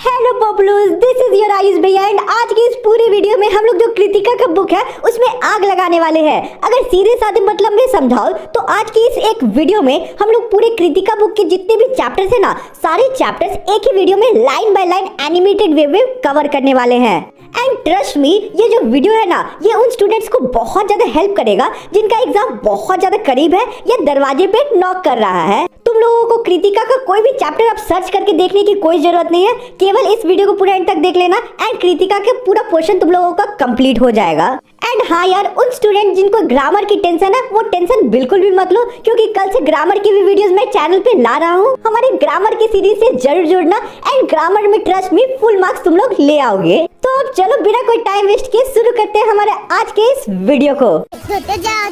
Hello Bablus, this is your Ayush भैया and आज की इस पूरी वीडियो में हम लोग जो कृतिका का बुक है उसमें आग लगाने वाले हैं। अगर सीधे साधे मतलब में समझाओ तो आज की इस एक वीडियो में हम लोग पूरे कृतिका बुक के जितने भी चैप्टर्स है ना, सारे चैप्टर्स एक ही वीडियो में लाइन बाय लाइन एनिमेटेड वे में कवर करने वाले हैं। एंड ट्रस्ट मी, ये जो वीडियो है ना, ये उन स्टूडेंट्स को बहुत ज्यादा हेल्प करेगा जिनका एग्जाम बहुत ज्यादा करीब है या दरवाजे पे नॉक कर रहा है। तुम लोगों को कृतिका का कोई भी चैप्टर आप सर्च करके देखने की कोई जरूरत नहीं है, केवल इस वीडियो को पूरा एंड तक देख लेना एंड कृतिका के पूरा पोर्शन तुम लोगों का कंप्लीट हो जाएगा। एंड हाँ यार, उन स्टूडेंट जिनको ग्रामर की टेंशन है वो टेंशन बिल्कुल भी मत लो, क्योंकि कल से ग्रामर की भी वीडियोस मैं चैनल पे ला रहा हूँ। हमारे ग्रामर की सीरीज से जरूर जुड़ना एंड ग्रामर में ट्रस्ट मी फुल मार्क्स तुम लोग ले आओगे। तो अब चलो बिना कोई टाइम वेस्ट किए शुरू करते हैं हमारे आज के इस वीडियो को। धोते जाओ।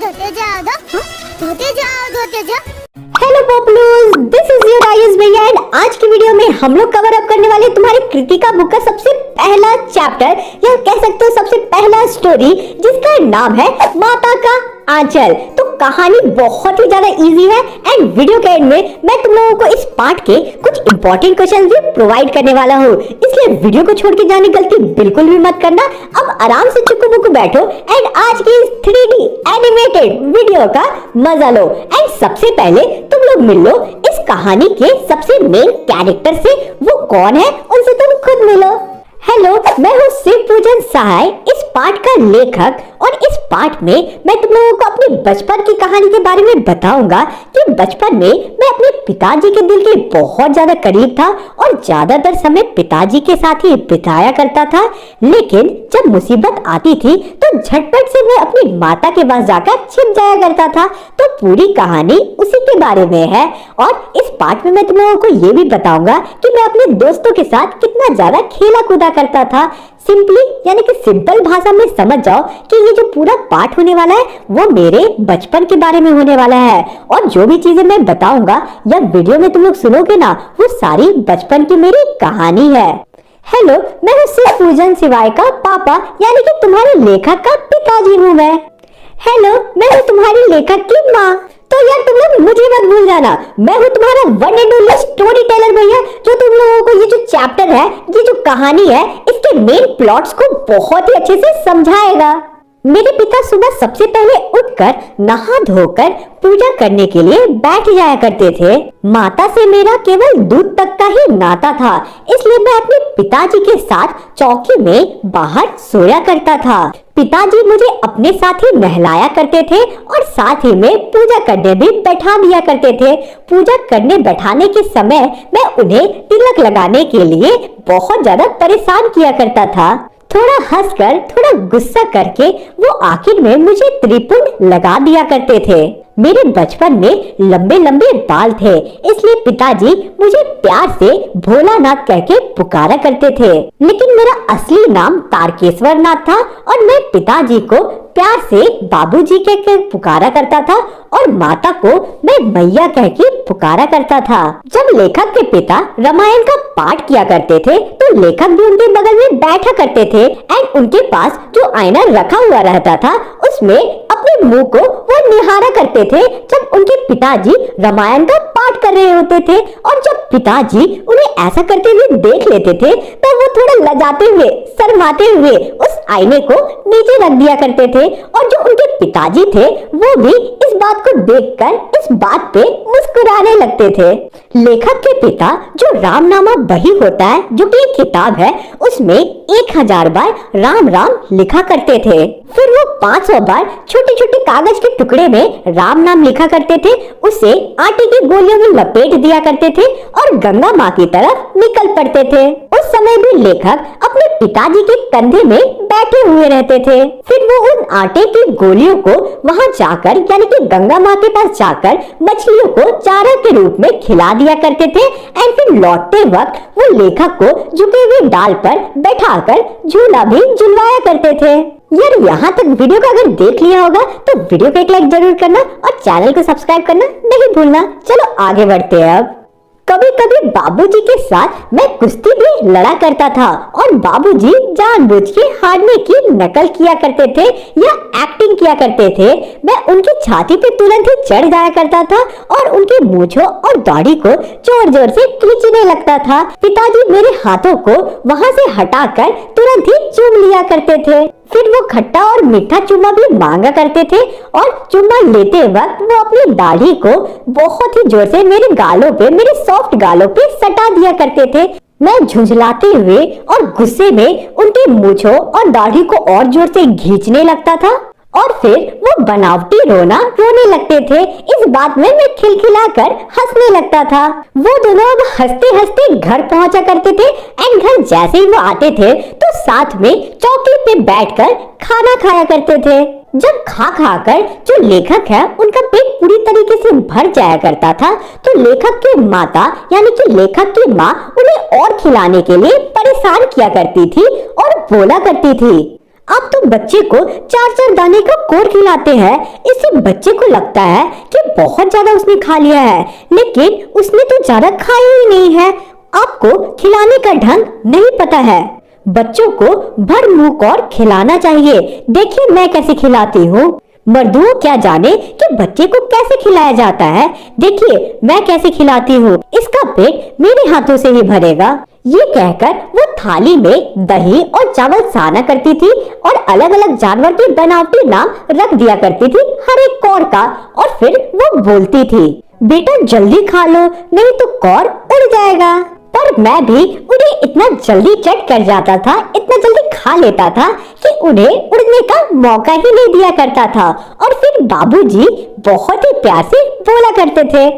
Hello पॉपुलर्स, this is your Ayush भैया एंड आज की वीडियो में हम लोग कवर अप करने वाले तुम्हारी कृतिका बुक का सबसे पहला चैप्टर या कह सकते हो सबसे पहला स्टोरी, जिसका नाम है माता का आंचल। तो कहानी बहुत ही ज्यादा इजी है एंड वीडियो के एंड में मैं तुम लोगों को इस पार्ट के कुछ इंपॉर्टेंट क्वेश्चंस भी प्रोवाइड करने वाला हूँ, इसलिए वीडियो को छोड़ के जाने की गलती बिल्कुल भी मत करना। अब आराम से चुकू बुकू बैठो एंड आज की इस 3D एनिमेटेड वीडियो का मजा लो। एंड सबसे पहले तुम लोग मिल लो इस कहानी के सबसे मेन कैरेक्टर से। वो कौन है उनसे तुम खुद मिलो। हेलो, मैं हूँ शिव पूजन सहाय, इस पार्ट का लेखक, और इस पार्ट में मैं तुम लोगों को अपने बचपन की कहानी के बारे में बताऊंगा कि बचपन में मैं अपने पिताजी के दिल के बहुत ज्यादा करीब था और ज्यादातर समय पिताजी के साथ ही बिताया करता था। लेकिन जब मुसीबत आती थी तो झटपट से मैं अपनी माता के पास जाकर छिप जाया करता था। तो पूरी कहानी उसी के बारे में है और इस पार्ट में मैं तुम लोगों को ये भी बताऊंगा कि मैं अपने दोस्तों के साथ कितना ज्यादा खेला कूदा करता था। सिंपली यानी कि सिंपल भाषा में समझ जाओ कि ये जो पूरा पार्ट होने वाला है वो मेरे बचपन के बारे में होने वाला है और जो भी चीजें मैं बताऊंगा या वीडियो में तुम लोग सुनोगे ना, वो सारी बचपन की मेरी कहानी है। हेलो, मैं हूँ शिव पूजन शिवाय का पापा यानी कि तुम्हारे लेखक का पिताजी हूँ मैं। हेलो, मैं हूँ तुम्हारी लेखक की माँ। तो यार तुम लोग मुझे मत भूल जाना, मैं हूँ तुम्हारा one and only story teller भैया, जो तुम लोगों को ये जो चैप्टर है, ये जो कहानी है, इसके मेन प्लॉट्स को बहुत ही अच्छे से समझाएगा। मेरे पिता सुबह सबसे पहले उठकर नहा धोकर पूजा करने के लिए बैठ जाया करते थे। माता से मेरा केवल दूध तक का ही नाता था, इसलिए मैं अपने पिताजी के साथ चौकी में बाहर सोया करता था। पिताजी मुझे अपने साथ ही नहलाया करते थे और साथ ही में पूजा करने भी बैठा दिया करते थे। पूजा करने बैठाने के समय मैं उन्हें तिलक लगाने के लिए बहुत ज्यादा परेशान किया करता था। थोड़ा हंसकर थोड़ा गुस्सा करके वो आखिर में मुझे त्रिपुंड लगा दिया करते थे। मेरे बचपन में लंबे लंबे बाल थे, इसलिए पिताजी मुझे प्यार से भोलानाथ कह के पुकारा करते थे। लेकिन मेरा असली नाम तारकेश्वर नाथ था और मैं पिताजी को प्यार से बाबूजी कह के पुकारा करता था और माता को मैं मैया कह के पुकारा करता था। जब लेखक के पिता रामायण का पाठ किया करते थे तो लेखक भी उनके बगल में बैठा करते थे एंड उनके पास जो आईना रखा हुआ रहता था उसमें अपने मुंह को वो निहारा करते थे जब उनके पिताजी रामायण का पाठ कर रहे होते थे। और जब पिताजी उन्हें ऐसा करते हुए देख लेते थे तो वो थोड़ा लजाते हुए शर्माते हुए उस आईने को नीचे रख दिया करते थे और जो उनके पिताजी थे वो भी इस बात को देखकर इस बात पे मुस्कुराने लगते थे। लेखक के पिता जो रामनामा बही होता है, जो कि एक किताब है, उसमें 1000 बार राम राम लिखा करते थे। फिर वो 500 बार छोटे छोटे कागज के टुकड़े में राम नाम लिखा करते थे, उसे आटे की गोलियों में लपेट दिया करते थे और गंगा माँ की तरफ निकल पड़ते थे। उस समय भी लेखक अपने पिताजी के कंधे में बैठे हुए रहते थे। फिर वो उन आटे की गोलियों को वहाँ जाकर यानी कि गंगा माँ के पास जाकर मछलियों को चारा के रूप में खिला दिया करते थे एंड फिर लौटते वक्त वो लेखक को झुके हुए डाल पर बैठाकर झूला भी झुलवाया करते थे। यार यहाँ तक वीडियो को अगर देख लिया होगा तो वीडियो को एक लाइक जरूर करना और चैनल को सब्सक्राइब करना नहीं भूलना। चलो आगे बढ़ते हैं। अब कभी कभी बाबूजी के साथ मैं कुश्ती भी लड़ा करता था और बाबूजी जानबूझ के हारने की नकल किया करते थे या एक्टिंग किया करते थे। मैं उनकी छाती पे तुरंत ही चढ़ जाया करता था और उनके मूंछों और दाढ़ी को जोर जोर से खींचने लगता था। पिताजी मेरे हाथों को वहाँ से हटाकर तुरंत ही चूम लिया करते थे। फिर वो खट्टा और मीठा चुम्मा भी मांगा करते थे और चुम्मा लेते वक्त वो अपनी दाढ़ी को बहुत ही जोर से मेरे गालों पे, मेरे सॉफ्ट गालों पे सटा दिया करते थे। मैं झुंझलाते हुए और गुस्से में उनके मूंछों और दाढ़ी को और जोर से खींचने लगता था और फिर वो बनावटी रोना रोने लगते थे। इस बात में मैं खिलखिलाकर हंसने लगता था। वो दोनों अब हंसते हंसते घर पहुंचा करते थे एंड घर जैसे ही वो आते थे तो साथ में चौकी पे बैठकर खाना खाया करते थे। जब खा खा कर जो लेखक है उनका पेट पूरी तरीके से भर जाया करता था तो लेखक की माता यानी कि लेखक की माँ उन्हें और खिलाने के लिए परेशान किया करती थी और बोला करती थी, आप तो बच्चे को 4-4 दाने का कोर खिलाते हैं। इससे बच्चे को लगता है कि बहुत ज्यादा उसने खा लिया है, लेकिन उसने तो ज्यादा खाया ही नहीं है। आपको खिलाने का ढंग नहीं पता है। बच्चों को भर मुंह कौर खिलाना चाहिए। देखिए मैं कैसे खिलाती हूँ। मर्दों क्या जाने कि बच्चे को कैसे खिलाया जाता है। देखिए मैं कैसे खिलाती हूँ, इसका पेट मेरे हाथों से ही भरेगा। ये कहकर वो थाली में दही और चावल साना करती थी और अलग अलग जानवर के बनावटी नाम रख दिया करती थी हर एक कौर का और फिर वो बोलती थी, बेटा जल्दी खा लो नहीं तो कौर उड़ जाएगा। पर मैं भी उन्हें इतना जल्दी चट कर जाता था, इतना जल्दी खा लेता था कि उन्हें उड़ने का मौका ही नहीं दिया करता था। और फिर बाबूजी बहुत ही प्यार से बोला करते थे,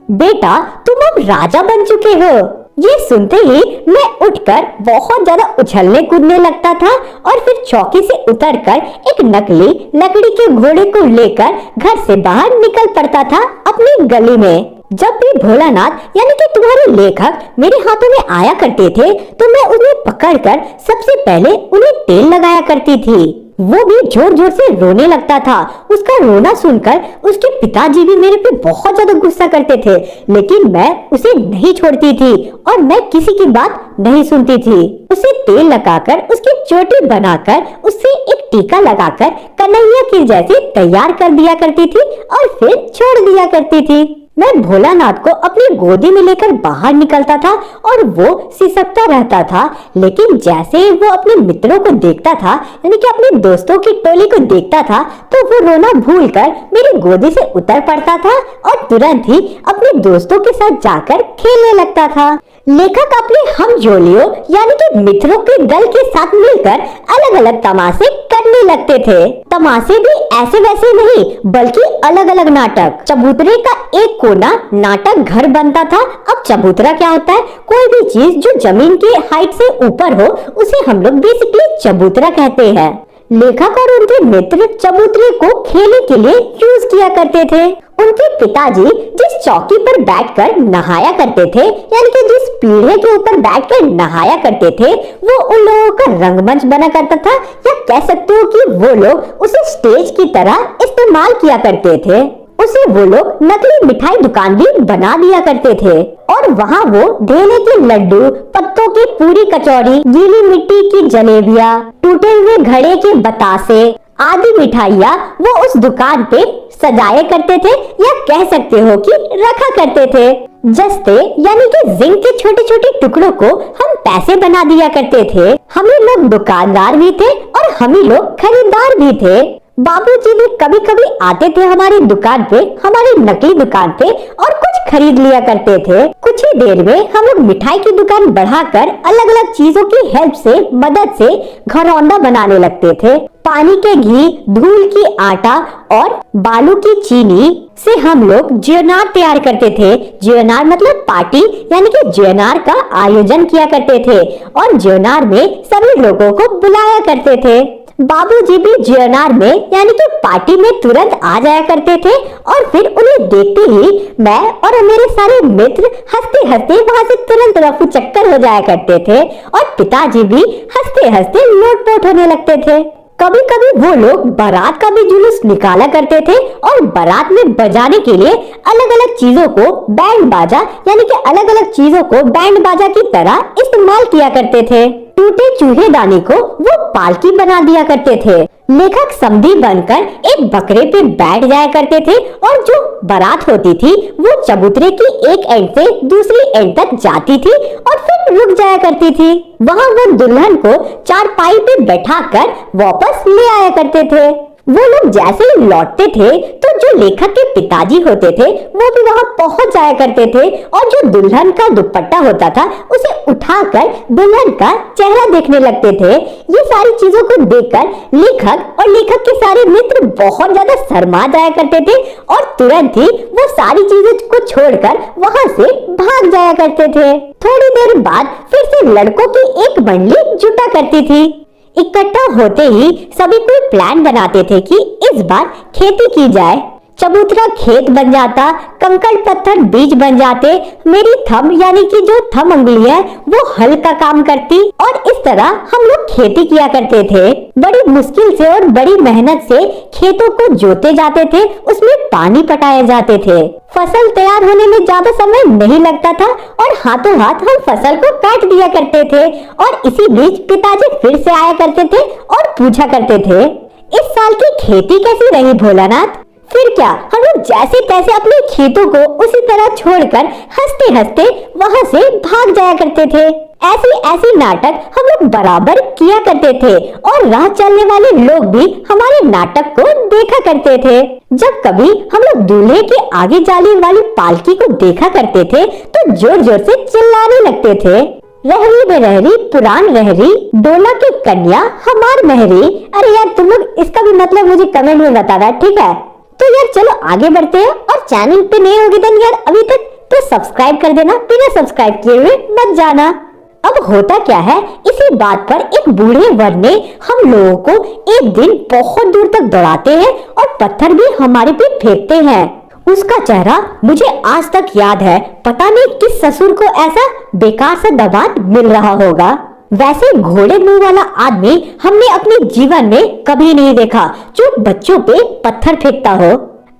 बेटा तुम अब राजा बन चुके हो। ये सुनते ही मैं उठकर बहुत ज्यादा उछलने कूदने लगता था और फिर चौकी से उतरकर एक नकली लकड़ी के घोड़े को लेकर घर से बाहर निकल पड़ता था अपनी गली में। जब भी भोलानाथ यानी कि तुम्हारे लेखक मेरे हाथों में आया करते थे तो मैं उन्हें पकड़कर सबसे पहले उन्हें तेल लगाया करती थी। वो भी जोर जोर से रोने लगता था। उसका रोना सुनकर उसके पिताजी भी मेरे पे बहुत ज्यादा गुस्सा करते थे, लेकिन मैं उसे नहीं छोड़ती थी और मैं किसी की बात नहीं सुनती थी। उसे तेल लगाकर, उसकी चोटी बनाकर, उससे एक टीका लगाकर कन्हैया के जैसे तैयार कर दिया करती थी और फिर छोड़ दिया करती थी। मैं भोलानाथ को अपनी गोदी में लेकर बाहर निकलता था और वो सिसकता रहता था, लेकिन जैसे ही वो अपने मित्रों को देखता था यानी कि अपने दोस्तों की टोली को देखता था तो वो रोना भूलकर मेरी गोदी से उतर पड़ता था और तुरंत ही अपने दोस्तों के साथ जाकर खेलने लगता था। लेखक अपने हमजोलियों यानी कि मित्रों के दल के साथ मिलकर अलग अलग तमाशे करने लगते थे। तमाशे भी ऐसे वैसे नहीं बल्कि अलग अलग नाटक। चबूतरे का एक कोना नाटक घर बनता था। अब चबूतरा क्या होता है? कोई भी चीज जो जमीन की हाइट से ऊपर हो उसे हम लोग बेसिकली चबूतरा कहते हैं। लेखक और उनके मित्र चबूतरे को खेलने के लिए यूज किया करते थे। उनके पिताजी जिस चौकी पर बैठकर नहाया करते थे यानी कि जिस पीढ़े के ऊपर बैठकर नहाया करते थे वो उन लोगों का रंगमंच बना करता था, या कह सकते हो कि वो लोग उसे स्टेज की तरह इस्तेमाल किया करते थे। उसे वो लोग नकली मिठाई दुकान भी बना दिया करते थे और वहाँ वो ढेले के लड्डू, पत्तों की पूरी कचौड़ी, गीली मिट्टी की जलेबियाँ, टूटे हुए घड़े के बतासे आदि मिठाइयाँ वो उस दुकान पे सजाए करते थे, या कह सकते हो कि रखा करते थे। जस्ते यानी कि जिंक के छोटे छोटे टुकड़ों को हम पैसे बना दिया करते थे। हम ही लोग दुकानदार भी थे और हम ही लोग खरीदार भी थे। बाबूजी भी कभी कभी आते थे हमारी दुकान पे, हमारी नकली दुकान पे, और कुछ खरीद लिया करते थे। कुछ ही देर में हम लोग मिठाई की दुकान बढ़ाकर अलग अलग चीजों की हेल्प से, मदद से घरौंदा बनाने लगते थे। पानी के घी, धूल की आटा और बालू की चीनी से हम लोग ज्योनार तैयार करते थे। ज्योनार मतलब पार्टी यानी कि ज्योनार का आयोजन किया करते थे और ज्योनार में सभी लोगों को बुलाया करते थे। बाबूजी भी ज्योनार में यानी कि पार्टी में तुरंत आ जाया करते थे और फिर उन्हें देखते ही मैं और मेरे सारे मित्र हंसते हंसते वहां से तुरंत रफू चक्कर हो जाया करते थे और पिताजी भी हंसते हंसते लोटपोट होने लगते थे। कभी कभी वो लोग बारात का भी जुलूस निकाला करते थे और बारात में बजाने के लिए अलग अलग चीजों को बैंड बाजा यानी कि अलग अलग चीजों को बैंड बाजा की तरह इस्तेमाल किया करते थे। टूटे चूहेदानी को वो पालकी बना दिया करते थे। लेखक समधी बनकर एक बकरे पे बैठ जाया करते थे और जो बारात होती थी वो चबूतरे की एक एंड से दूसरी एंड तक जाती थी और फिर रुक जाया करती थी। वहाँ वो दुल्हन को चारपाई पे बैठाकर वापस ले आया करते थे। वो लोग जैसे ही लौटते थे तो जो लेखक के पिताजी होते थे वो भी वहाँ पहुंच जाया करते थे और जो दुल्हन का दुपट्टा होता था उसे उठाकर दुल्हन का चेहरा देखने लगते थे। ये सारी चीजों को देखकर लेखक और लेखक के सारे मित्र बहुत ज्यादा शर्मा जाया करते थे और तुरंत ही वो सारी चीजों को छोड़कर वहाँ से भाग जाया करते थे। थोड़ी देर बाद फिर से लड़कों की एक मंडली जुटा करती थी। इकट्ठा होते ही सभी कोई प्लान बनाते थे कि इस बार खेती की जाए। चबूतरा खेत बन जाता, कंकड़ पत्थर बीज बन जाते, मेरी थंब यानी कि जो थंब उंगली है वो हल का काम करती और इस तरह हम लोग खेती किया करते थे। बड़ी मुश्किल से और बड़ी मेहनत से खेतों को जोते जाते थे, उसमें पानी पटाए जाते थे। फसल तैयार होने में ज्यादा समय नहीं लगता था और हाथों हाथ हम फसल को काट दिया करते थे और इसी बीच पिताजी फिर से आया करते थे और पूछा करते थे, इस साल की खेती कैसी रही भोलानाथ? फिर क्या हम लोग जैसे तैसे अपने खेतों को उसी तरह छोड़कर हंसते हंसते वहां से भाग जाया करते थे। ऐसे नाटक हम लोग बराबर किया करते थे और राह चलने वाले लोग भी हमारे नाटक को देखा करते थे। जब कभी हम लोग दूल्हे के आगे जाने वाली पालकी को देखा करते थे तो जोर जोर से चिल्लाने लगते थे, रहरी बेरहरी पुरान रहरी, डोला की कन्या हमार महरी। अरे यार तुम लोग इसका भी मतलब मुझे कमेंट में बताना, ठीक है? तो यार चलो आगे बढ़ते हैं और चैनल पे नए होगे तो यार अभी तक तो सब्सक्राइब कर देना, बिना सब्सक्राइब किए हुए मत जाना। अब होता क्या है, इसी बात पर एक बूढ़े वर ने हम लोगों को एक दिन बहुत दूर तक दौड़ाते हैं और पत्थर भी हमारे पे फेंकते हैं। उसका चेहरा मुझे आज तक याद है, पता नहीं किस ससुर को ऐसा बेकार सा दामाद मिल रहा होगा। वैसे घोड़े मुंह वाला आदमी हमने अपने जीवन में कभी नहीं देखा जो बच्चों पे पत्थर फेंकता हो।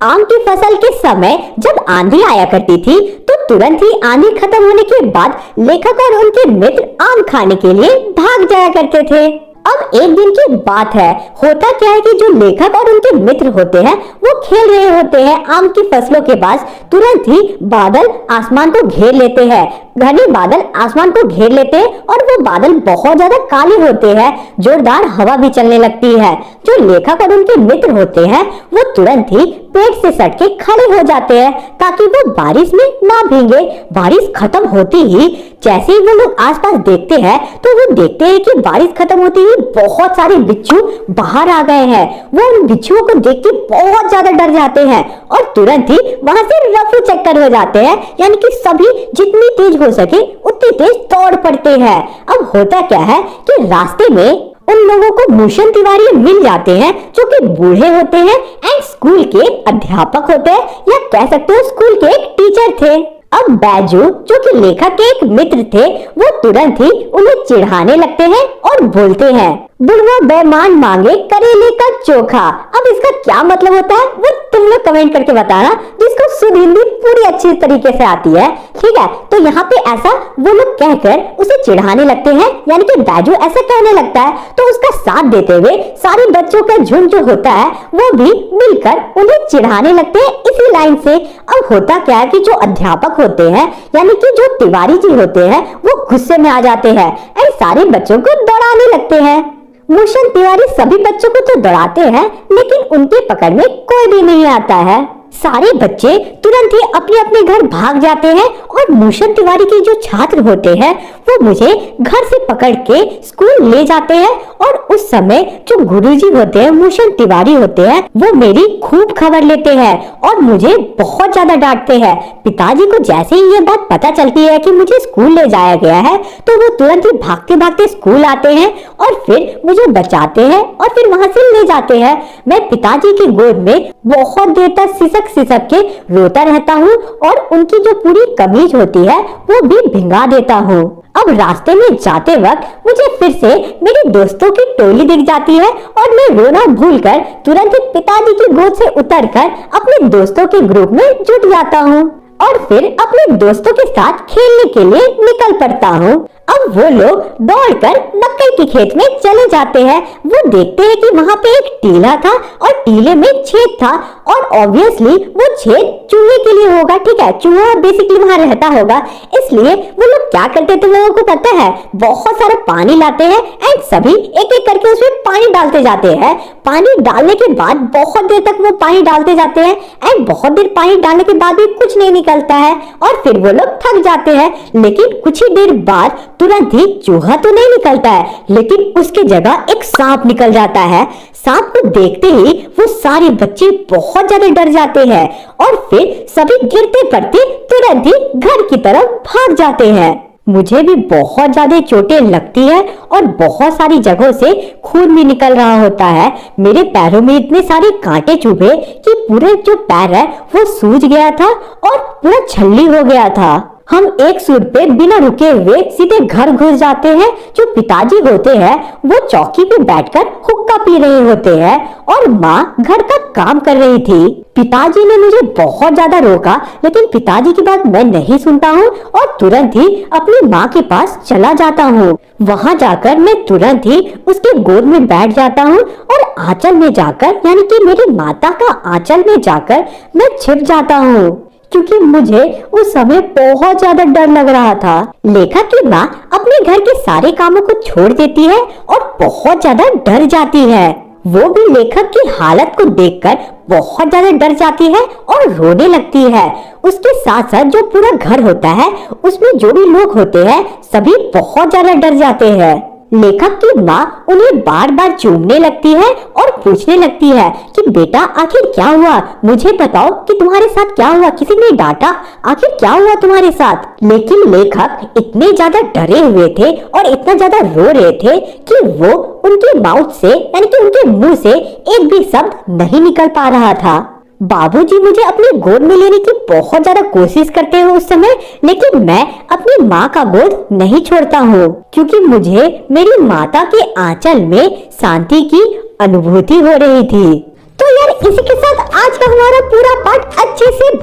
आम की फसल के समय जब आंधी आया करती थी तो तुरंत ही आंधी खत्म होने के बाद लेखक और उनके मित्र आम खाने के लिए भाग जाया करते थे। अब एक दिन की बात है, होता क्या है कि जो लेखक और उनके मित्र होते हैं वो खेल रहे होते हैं आम की फसलों के पास। तुरंत ही बादल आसमान को घेर लेते हैं, घने बादल आसमान को घेर लेते हैं और वो बादल बहुत ज्यादा काले होते हैं। जोरदार हवा भी चलने लगती है। जो लेखक और उनके मित्र होते हैं वो तुरंत ही पेड़ से सट के खड़े हो जाते हैं ताकि वो बारिश में ना भीगे। बारिश खत्म होती ही जैसे ही वो लोग आसपास देखते हैं तो वो देखते हैं कि बारिश खत्म होती ही बहुत सारे बिच्छू बाहर आ गए हैं। वो उन बिच्छुओं को देख के बहुत ज्यादा डर जाते हैं और तुरंत ही वहां से रफू चक्कर हो जाते हैं, यानी कि सभी जितनी तेज हो सके उतनी तेज दौड़ पड़ते हैं। अब होता क्या है कि रास्ते में उन लोगों को मूशन तिवारी मिल जाते हैं जो कि बूढ़े होते हैं एंड स्कूल के अध्यापक होते हैं, या कह सकते हो स्कूल के एक टीचर थे। अब बैजू जो कि लेखक के एक मित्र थे वो तुरंत ही उन्हें चिढ़ाने लगते हैं और बोलते हैं, बुढ़वा बेमान मांगे करेले का चोखा। अब इसका क्या मतलब होता है वो तुम लोग कमेंट करके बताना, जिसको शुद्ध हिंदी पूरी अच्छी तरीके से आती है, ठीक है? तो यहाँ पे ऐसा वो लोग कहकर उसे चिढ़ाने लगते हैं, यानी कि बैजू ऐसा कहने लगता है तो उसका साथ देते हुए सारे बच्चों का झुंड जो होता है वो भी मिलकर उन्हें चिढ़ाने लगते हैं इसी लाइन से। अब होता क्या है कि जो अध्यापक होते हैं यानी कि जो तिवारी जी होते हैं वो गुस्से में आ जाते हैं और सारे बच्चों को दौड़ाने लगते हैं। मूशन तिवारी सभी बच्चों को तो दौड़ाते हैं लेकिन उनके पकड़ में कोई भी नहीं आता है। सारे बच्चे तुरंत ही अपने अपने घर भाग जाते हैं और मूशन तिवारी के जो छात्र होते हैं वो मुझे घर से पकड़ के स्कूल ले जाते हैं और उस समय जो गुरुजी होते हैं मूशन तिवारी होते हैं वो मेरी खूब खबर लेते हैं और मुझे बहुत ज्यादा डांटते हैं। पिताजी को जैसे ही ये बात पता चलती है कि मुझे स्कूल ले जाया गया है तो वो तुरंत ही भागते भागते स्कूल आते हैं और फिर मुझे बचाते हैं और फिर वहां से ले जाते हैं। मैं पिताजी की गोद में बहुत देर तक सिसक सिसक सिसक के रोता रहता हूँ और उनकी जो पूरी कमीज होती है वो भी भिंगा देता हूँ। अब रास्ते में जाते वक्त मुझे फिर से मेरे दोस्तों की टोली दिख जाती है और मैं रोना भूलकर तुरंत ही पिताजी की गोद से उतरकर अपने दोस्तों के ग्रुप में जुट जाता हूँ और फिर अपने दोस्तों के साथ खेलने के लिए निकल पड़ता हूँ। अब वो लोग दौड़कर मकई के खेत में चले जाते हैं। वो देखते हैं कि वहाँ पे एक टीला था और टीले में छेद था और ऑब्वियसली वो छेद चूहे के लिए होगा। ठीक है, चूहा बेसिकली वहाँ रहता होगा, इसलिए वो लोग क्या करते थे लोगों को पता है, बहुत सारा पानी लाते हैं एंड सभी एक एक करके उसमें पानी डालते जाते हैं। पानी डालने के बाद बहुत देर तक वो पानी डालते जाते हैं एंड बहुत देर पानी डालने के बाद भी कुछ नहीं निकलता है और फिर वो लोग थक जाते हैं। लेकिन कुछ ही देर बाद तुरंत ही चूहा तो नहीं निकलता है, लेकिन उसके जगह एक सांप निकल जाता है। सांप को देखते ही वो सारे बच्चे बहुत ज्यादा डर जाते हैं और फिर सभी गिरते पड़ते तुरंत ही घर की तरफ भाग जाते हैं। मुझे भी बहुत ज्यादा चोटें लगती है और बहुत सारी जगहों से खून भी निकल रहा होता है। मेरे पैरों में इतने सारे कांटे चुभे कि पूरे जो पैर है वो सूज गया था और पूरा छल्ली हो गया था। हम एक सूर पे बिना रुके हुए सीधे घर घुस जाते हैं। जो पिताजी होते हैं वो चौकी पे बैठकर हुक्का पी रहे होते हैं और माँ घर का काम कर रही थी। पिताजी ने मुझे बहुत ज्यादा रोका, लेकिन पिताजी की बात मैं नहीं सुनता हूँ और तुरंत ही अपनी माँ के पास चला जाता हूँ। वहाँ जाकर मैं तुरंत ही उसके गोद में बैठ जाता हूँ और आंचल में जाकर, यानी कि मेरी माता का आंचल में जाकर मैं छिप जाता हूँ, क्योंकि मुझे उस समय बहुत ज्यादा डर लग रहा था। लेखक की माँ अपने घर के सारे कामों को छोड़ देती है और बहुत ज्यादा डर जाती है। वो भी लेखक की हालत को देखकर बहुत ज्यादा डर जाती है और रोने लगती है। उसके साथ साथ जो पूरा घर होता है उसमें जो भी लोग होते हैं सभी बहुत ज्यादा डर जाते हैं। लेखक की माँ उन्हें बार बार चूमने लगती है और पूछने लगती है कि बेटा आखिर क्या हुआ, मुझे बताओ कि तुम्हारे साथ क्या हुआ, किसी ने डांटा, आखिर क्या हुआ तुम्हारे साथ। लेकिन लेखक इतने ज्यादा डरे हुए थे और इतना ज्यादा रो रहे थे कि वो उनके माउथ से, यानी कि उनके मुंह से एक भी शब्द नहीं निकल पा रहा था। बाबूजी मुझे अपनी गोद में लेने की बहुत ज्यादा कोशिश करते हैं उस समय, लेकिन मैं अपनी माँ का गोद नहीं छोड़ता हूँ, क्योंकि मुझे मेरी माता के आंचल में शांति की अनुभूति हो रही थी। तो यार इसी के साथ आज का हमारा पूरा पार्ट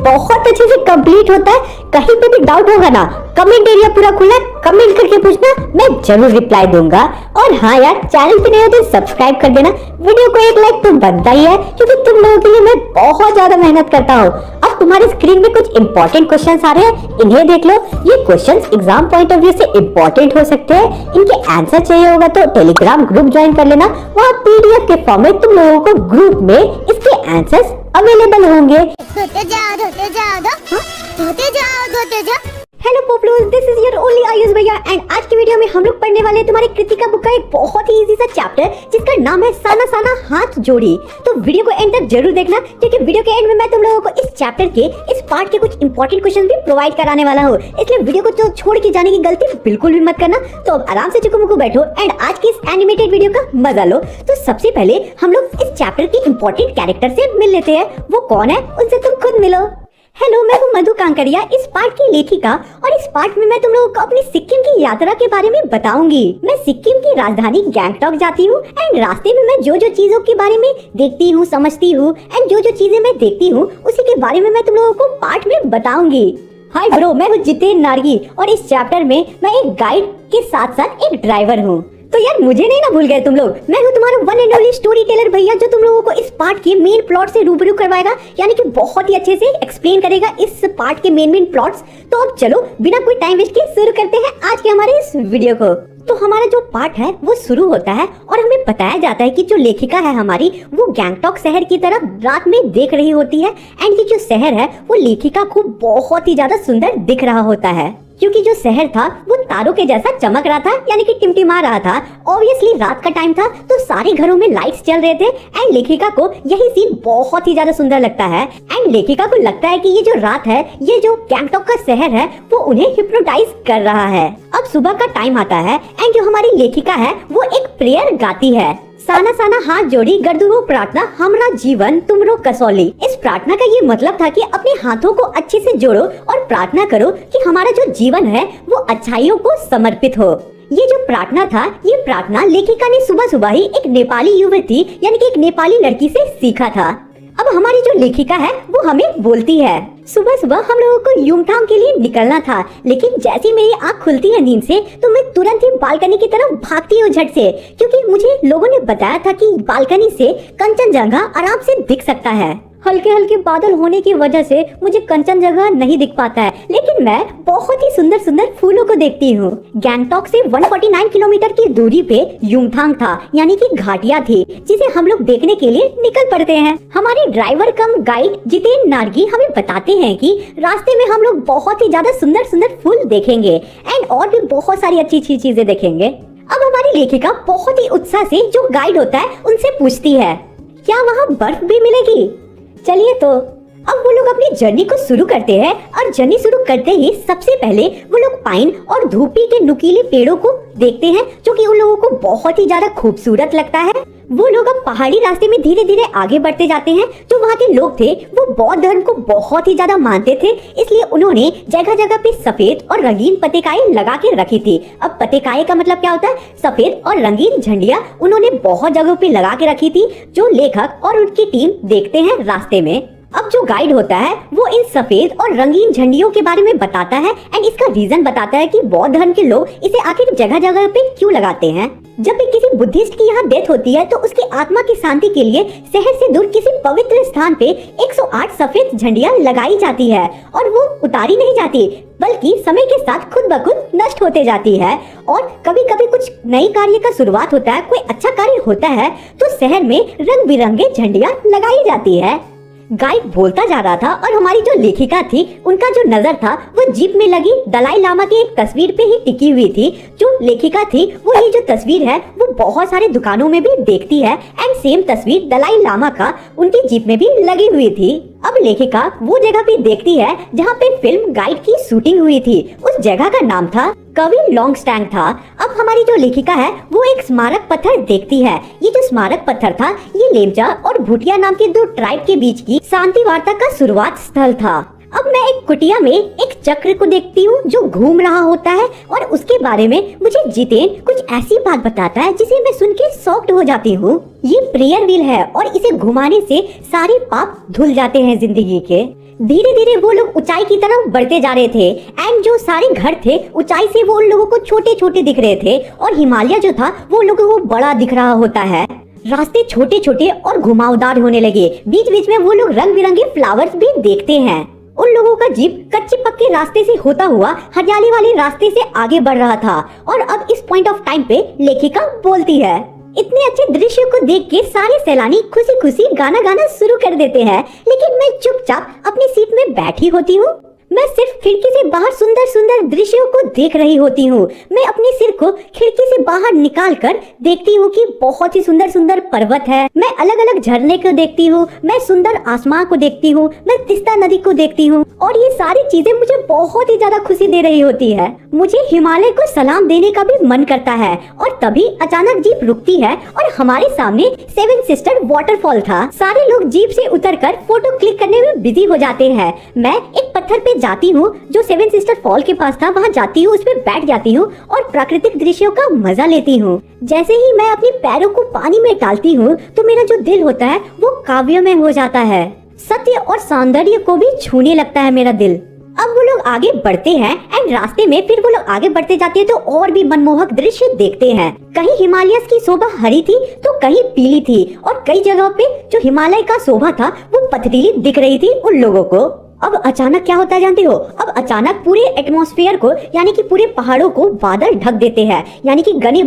बहुत अच्छे से कंप्लीट होता है। कहीं पे भी डाउट होगा ना, कमेंट एरिया पूरा खुला है, कमेंट करके पूछना, मैं जरूर रिप्लाई दूंगा। और हाँ यार, चैनल पे नए हो तो सब्सक्राइब कर देना, वीडियो को एक लाइक तो बनता ही है, क्योंकि तुम लोगों के लिए मैं बहुत ज्यादा मेहनत करता हूँ। अब तुम्हारे स्क्रीन में कुछ इंपॉर्टेंट क्वेश्चंस आ रहे हैं, इन्हें देख लो। ये questions exam point of view से इंपॉर्टेंट हो सकते हैं। इनके आंसर चाहिए होगा तो टेलीग्राम ग्रुप ज्वाइन कर लेना, वहाँ पीडीएफ के फॉर्म में तुम लोगों को ग्रुप में इसके आंसर्स अवेलेबल होंगे। धोते जाओ। Hello peoples, this is your only Ayush भैया एंड आज की वीडियो में हम लोग पढ़ने वाले हैं तुम्हारी कृतिका बुक का एक बहुत ही इजी सा चैप्टर जिसका नाम है साना साना हाथ जोड़ी। तो वीडियो को एंड तक जरूर देखना, क्योंकि वीडियो के एंड में मैं तुम लोगों को इस चैप्टर के इस पार्ट के कुछ इंपॉर्टेंट क्वेश्चन भी प्रोवाइड कराने वाला हूँ, इसलिए वीडियो को छोड़ के जाने की गलती बिल्कुल भी मत करना। तो अब आराम से चुकमुकु बैठो एंड आज की इस एनिमेटेड वीडियो का मजा लो। तो सबसे पहले हम लोग इस चैप्टर के इंपॉर्टेंट कैरेक्टर से मिल लेते हैं। वो कौन है उनसे तुम खुद मिलो। हेलो, मैं हूँ मधु कांकरिया, इस पार्ट की लेखिका, और इस पार्ट में मैं तुम लोगों को अपनी सिक्किम की यात्रा के बारे में बताऊंगी। मैं सिक्किम की राजधानी गैंगटॉक जाती हूँ एंड रास्ते में मैं जो जो चीजों के बारे में देखती हूँ, समझती हूँ एंड जो जो चीजें मैं देखती हूँ उसी के बारे में मैं तुम लोगों को पार्ट में बताऊंगी। हाय ब्रो, मैं हूँ जितेन नार्गी और इस चैप्टर में मैं एक गाइड के साथ साथ एक ड्राइवर हूँ। तो यार मुझे नहीं ना भूल गए तुम लोग, मैं हूँ तुम्हारा one and only story teller भैया, जो तुम लोगों को इस पार्ट के मेन प्लॉट से रूबरू करवाएगा, यानी कि बहुत ही अच्छे से एक्सप्लेन करेगा इस पार्ट के मेन प्लॉट्स। तो अब चलो बिना कोई टाइम वेस्ट किए शुरू करते हैं आज के हमारे इस वीडियो को। तो हमारा जो पार्ट है वो शुरू होता है और हमें बताया जाता है कि जो लेखिका है हमारी, वो गैंगटॉक शहर की तरफ रात में देख रही होती है एंड ये जो शहर है वो लेखिका को बहुत ही ज्यादा सुंदर दिख रहा होता है, क्योंकि जो शहर था वो तारों के जैसा चमक रहा था, यानी कि टिमटिमा रहा था। ऑब्वियसली रात का टाइम था तो सारे घरों में लाइट्स चल रहे थे एंड लेखिका को यही सीन बहुत ही ज्यादा सुंदर लगता है एंड लेखिका को लगता है कि ये जो रात है, ये जो गैंगटॉक का शहर है वो उन्हें हिप्नोटाइज कर रहा है। अब सुबह का टाइम आता है एंड जो हमारी लेखिका है वो एक प्रेयर गाती है। साना साना हाथ जोड़ी गर्दुरो प्रार्थना हमरा जीवन तुमरो कसौली। इस प्रार्थना का ये मतलब था कि अपने हाथों को अच्छे से जोड़ो और प्रार्थना करो कि हमारा जो जीवन है वो अच्छाइयों को समर्पित हो। ये जो प्रार्थना था, ये प्रार्थना लेखिका ने सुबह सुबह ही एक नेपाली युवती यानी कि एक नेपाली लड़की से सीखा था। अब हमारी जो लेखिका है वो हमें बोलती है, सुबह सुबह हम लोगों को युमथांग के लिए निकलना था, लेकिन जैसे मेरी आंख खुलती है नींद से तो मैं तुरंत ही बालकनी की तरफ भागती हूँ झट से, क्योंकि मुझे लोगों ने बताया था कि बालकनी से कंचनजंगा आराम से दिख सकता है। हल्के हल्के बादल होने की वजह से मुझे कंचनजंगा नहीं दिख पाता है, लेकिन मैं बहुत ही सुंदर सुंदर फूलों को देखती हूँ। गैंगटॉक से 149 किलोमीटर की दूरी पे युमथांग था, यानी कि घाटियाँ थी, जिसे हम लोग देखने के लिए निकल पड़ते हैं। हमारे ड्राइवर कम गाइड जितेन नार्गी हमें बताते हैं कि रास्ते में हम लोग बहुत ही ज्यादा सुंदर सुंदर फूल देखेंगे एंड और भी बहुत सारी अच्छी अच्छी चीजें देखेंगे। अब हमारी लेखिका बहुत ही उत्साह से जो गाइड होता है उनसे पूछती है, क्या वहाँ बर्फ भी मिलेगी? चलिए तो अब वो लोग अपनी जर्नी को शुरू करते हैं और जर्नी शुरू करते ही सबसे पहले वो लोग पाइन और धूपी के नुकीले पेड़ों को देखते हैं, जो कि उन लोगों को बहुत ही ज्यादा खूबसूरत लगता है। वो लोग अब पहाड़ी रास्ते में धीरे धीरे आगे बढ़ते जाते हैं। जो वहाँ के लोग थे वो बौद्ध धर्म को बहुत ही ज्यादा मानते थे, इसलिए उन्होंने जगह जगह पे सफेद और रंगीन पत्रिकाएं लगा के रखी थी। अब पत्रिकाएं का मतलब क्या होता है? सफेद और रंगीन झंडियां उन्होंने बहुत जगहों पे लगा के रखी थी, जो लेखक और उनकी टीम देखते हैं रास्ते में। अब जो गाइड होता है वो इन सफेद और रंगीन झंडियों के बारे में बताता है एंड इसका रीजन बताता है कि बौद्ध धर्म के लोग इसे आखिर जगह जगह पे क्यों लगाते हैं। जब भी किसी बुद्धिस्ट की यहाँ डेथ होती है तो उसकी आत्मा की शांति के लिए शहर से दूर किसी पवित्र स्थान पे 108 सफेद झंडियाँ लगाई जाती है और वो उतारी नहीं जाती, बल्कि समय के साथ खुद ब खुद नष्ट होते जाती है। और कभी कभी कुछ नई कार्य का शुरुआत होता है, कोई अच्छा कार्य होता है तो शहर में रंग बिरंगे झंडियाँ लगाई जाती है। गाइड बोलता जा रहा था और हमारी जो लेखिका थी उनका जो नजर था वो जीप में लगी दलाई लामा की एक तस्वीर पे ही टिकी हुई थी। जो लेखिका थी वो ये जो तस्वीर है वो बहुत सारे दुकानों में भी देखती है एंड सेम तस्वीर दलाई लामा का उनकी जीप में भी लगी हुई थी। अब लेखिका वो जगह पे देखती है जहाँ पे फिल्म गाइड की शूटिंग हुई थी। उस जगह का नाम था कवि लॉन्गस्टैंग था। अब हमारी जो लेखिका है वो एक स्मारक पत्थर देखती है। ये जो स्मारक पत्थर था ये लेमचा और भूटिया नाम के दो ट्राइब के बीच की शांति वार्ता का शुरुआत स्थल था। अब मैं एक कुटिया में एक चक्र को देखती हूँ जो घूम रहा होता है और उसके बारे में मुझे जितेन कुछ ऐसी बात बताता है जिसे मैं सुन के शॉक्ड हो जाती हूँ। ये प्रेयर व्हील है और इसे घुमाने से सारे पाप धुल जाते हैं जिंदगी के। धीरे धीरे वो लोग ऊंचाई की तरफ बढ़ते जा रहे थे एंड जो सारे घर थे ऊंचाई से वो उन लोगों को छोटे छोटे दिख रहे थे और हिमालय जो था वो उन लोगों को बड़ा दिख रहा होता है। रास्ते छोटे छोटे और घुमावदार होने लगे। बीच बीच में वो लोग रंग बिरंगे फ्लावर्स भी देखते हैं। उन लोगों का जीप कच्चे पक्के रास्ते से होता हुआ हरियाली वाले रास्ते से आगे बढ़ रहा था और अब इस पॉइंट ऑफ टाइम पे लेखिका बोलती है, इतने अच्छे दृश्य को देख के सारे सैलानी खुशी खुशी गाना गाना शुरू कर देते हैं, लेकिन मैं चुपचाप अपनी सीट में बैठी होती हूँ। मैं सिर्फ खिड़की से बाहर सुंदर सुंदर दृश्यों को देख रही होती हूँ। मैं अपने सिर को खिड़की से बाहर निकाल कर देखती हूँ कि बहुत ही सुंदर सुंदर पर्वत है। मैं अलग अलग झरने को देखती हूँ, मैं सुंदर आसमान को देखती हूँ, मैं तिस्ता नदी को देखती हूँ और ये सारी चीजें मुझे बहुत ही ज्यादा खुशी दे रही होती है। मुझे हिमालय को सलाम देने का भी मन करता है और तभी अचानक जीप रुकती है और हमारे सामने सेवन सिस्टर वाटरफॉल था। सारे लोग जीप से उतरकर फोटो क्लिक करने में बिजी हो जाते हैं। मैं एक पत्थर पे जाती हूँ जो सेवन सिस्टर फॉल के पास था, वहाँ जाती हूँ, उस पर बैठ जाती हूँ और प्राकृतिक दृश्यों का मजा लेती हूँ। जैसे ही मैं अपने पैरों को पानी में डालती हूँ तो मेरा जो दिल होता है वो काव्यमय हो जाता है। सत्य और सौंदर्य को भी छूने लगता है मेरा दिल। अब वो लोग आगे बढ़ते हैं एंड रास्ते में फिर वो लोग आगे बढ़ते जाते हैं तो और भी मनमोहक दृश्य देखते हैं। कहीं हिमालय की शोभा हरी थी तो कहीं पीली थी और कई जगहों पे जो हिमालय का शोभा था वो पथरीली दिख रही थी उन लोगों को। अब अचानक क्या होता है जानते हो? अब अचानक पूरे एटमॉस्फेयर को यानी कि पूरे पहाड़ों को बादल ढक देते हैं, यानी कि घने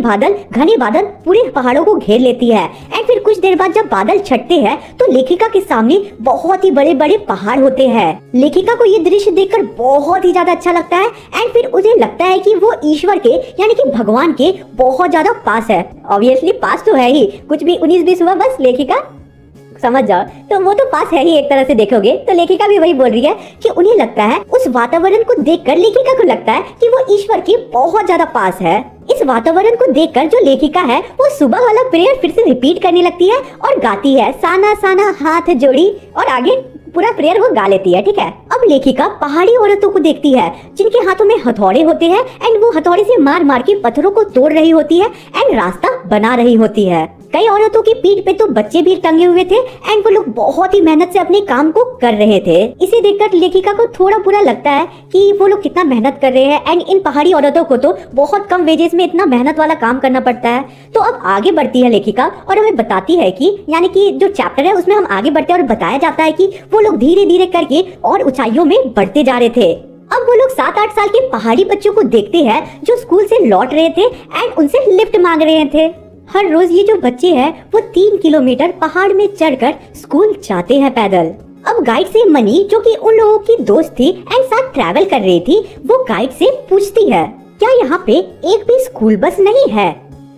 बादल पूरे पहाड़ों को घेर लेती है। एंड फिर कुछ देर बाद जब बादल छटते हैं तो लेखिका के सामने बहुत ही बड़े बड़े पहाड़ होते हैं। लेखिका को ये दृश्य देखकर बहुत ही ज्यादा अच्छा लगता है एंड फिर उसे लगता है कि वो ईश्वर के यानी कि भगवान के बहुत ज्यादा पास है। ऑब्वियसली पास तो है ही, कुछ भी 19-20 हुआ बस लेखिका समझ जाओ। तो वो तो पास है ही, एक तरह से देखोगे तो लेखिका भी वही बोल रही है कि उन्हें लगता है, उस वातावरण को देखकर लेखिका को लगता है कि वो ईश्वर के बहुत ज्यादा पास है। इस वातावरण को देखकर जो लेखिका है वो सुबह वाला प्रेयर फिर से रिपीट करने लगती है और गाती है, साना साना हाथ जोड़ी, और आगे पूरा प्रेयर वो गा लेती है। ठीक है, अब लेखिका पहाड़ी औरतों को देखती है जिनके हाथों में हथौड़े होते हैं एंड वो हथौड़े से मार मार के पत्थरों को तोड़ रही होती है एंड रास्ता बना रही होती है। कई औरतों की पीठ पे तो बच्चे भी टंगे हुए थे एंड वो लोग बहुत ही मेहनत से अपने काम को कर रहे थे। इसे देखकर लेखिका को थोड़ा बुरा लगता है कि वो लोग कितना मेहनत कर रहे हैं एंड इन पहाड़ी औरतों को तो बहुत कम वेजेस में इतना मेहनत वाला काम करना पड़ता है। तो अब आगे बढ़ती है लेखिका और हमें बताती है कि यानी कि जो चैप्टर है उसमें हम आगे बढ़ते हैं और बताया जाता है कि वो लोग धीरे धीरे करके और ऊंचाइयों में बढ़ते जा रहे थे। अब वो लोग 7-8 साल के पहाड़ी बच्चों को देखते हैं जो स्कूल से लौट रहे थे एंड उनसे लिफ्ट मांग रहे थे। हर रोज ये जो बच्चे हैं वो 3 किलोमीटर पहाड़ में चढ़कर स्कूल जाते हैं पैदल। अब गाइड से मनी, जो कि उन लोगों की दोस्त थी एंड साथ ट्रैवल कर रही थी, वो गाइड से पूछती है, क्या यहाँ पे एक भी स्कूल बस नहीं है?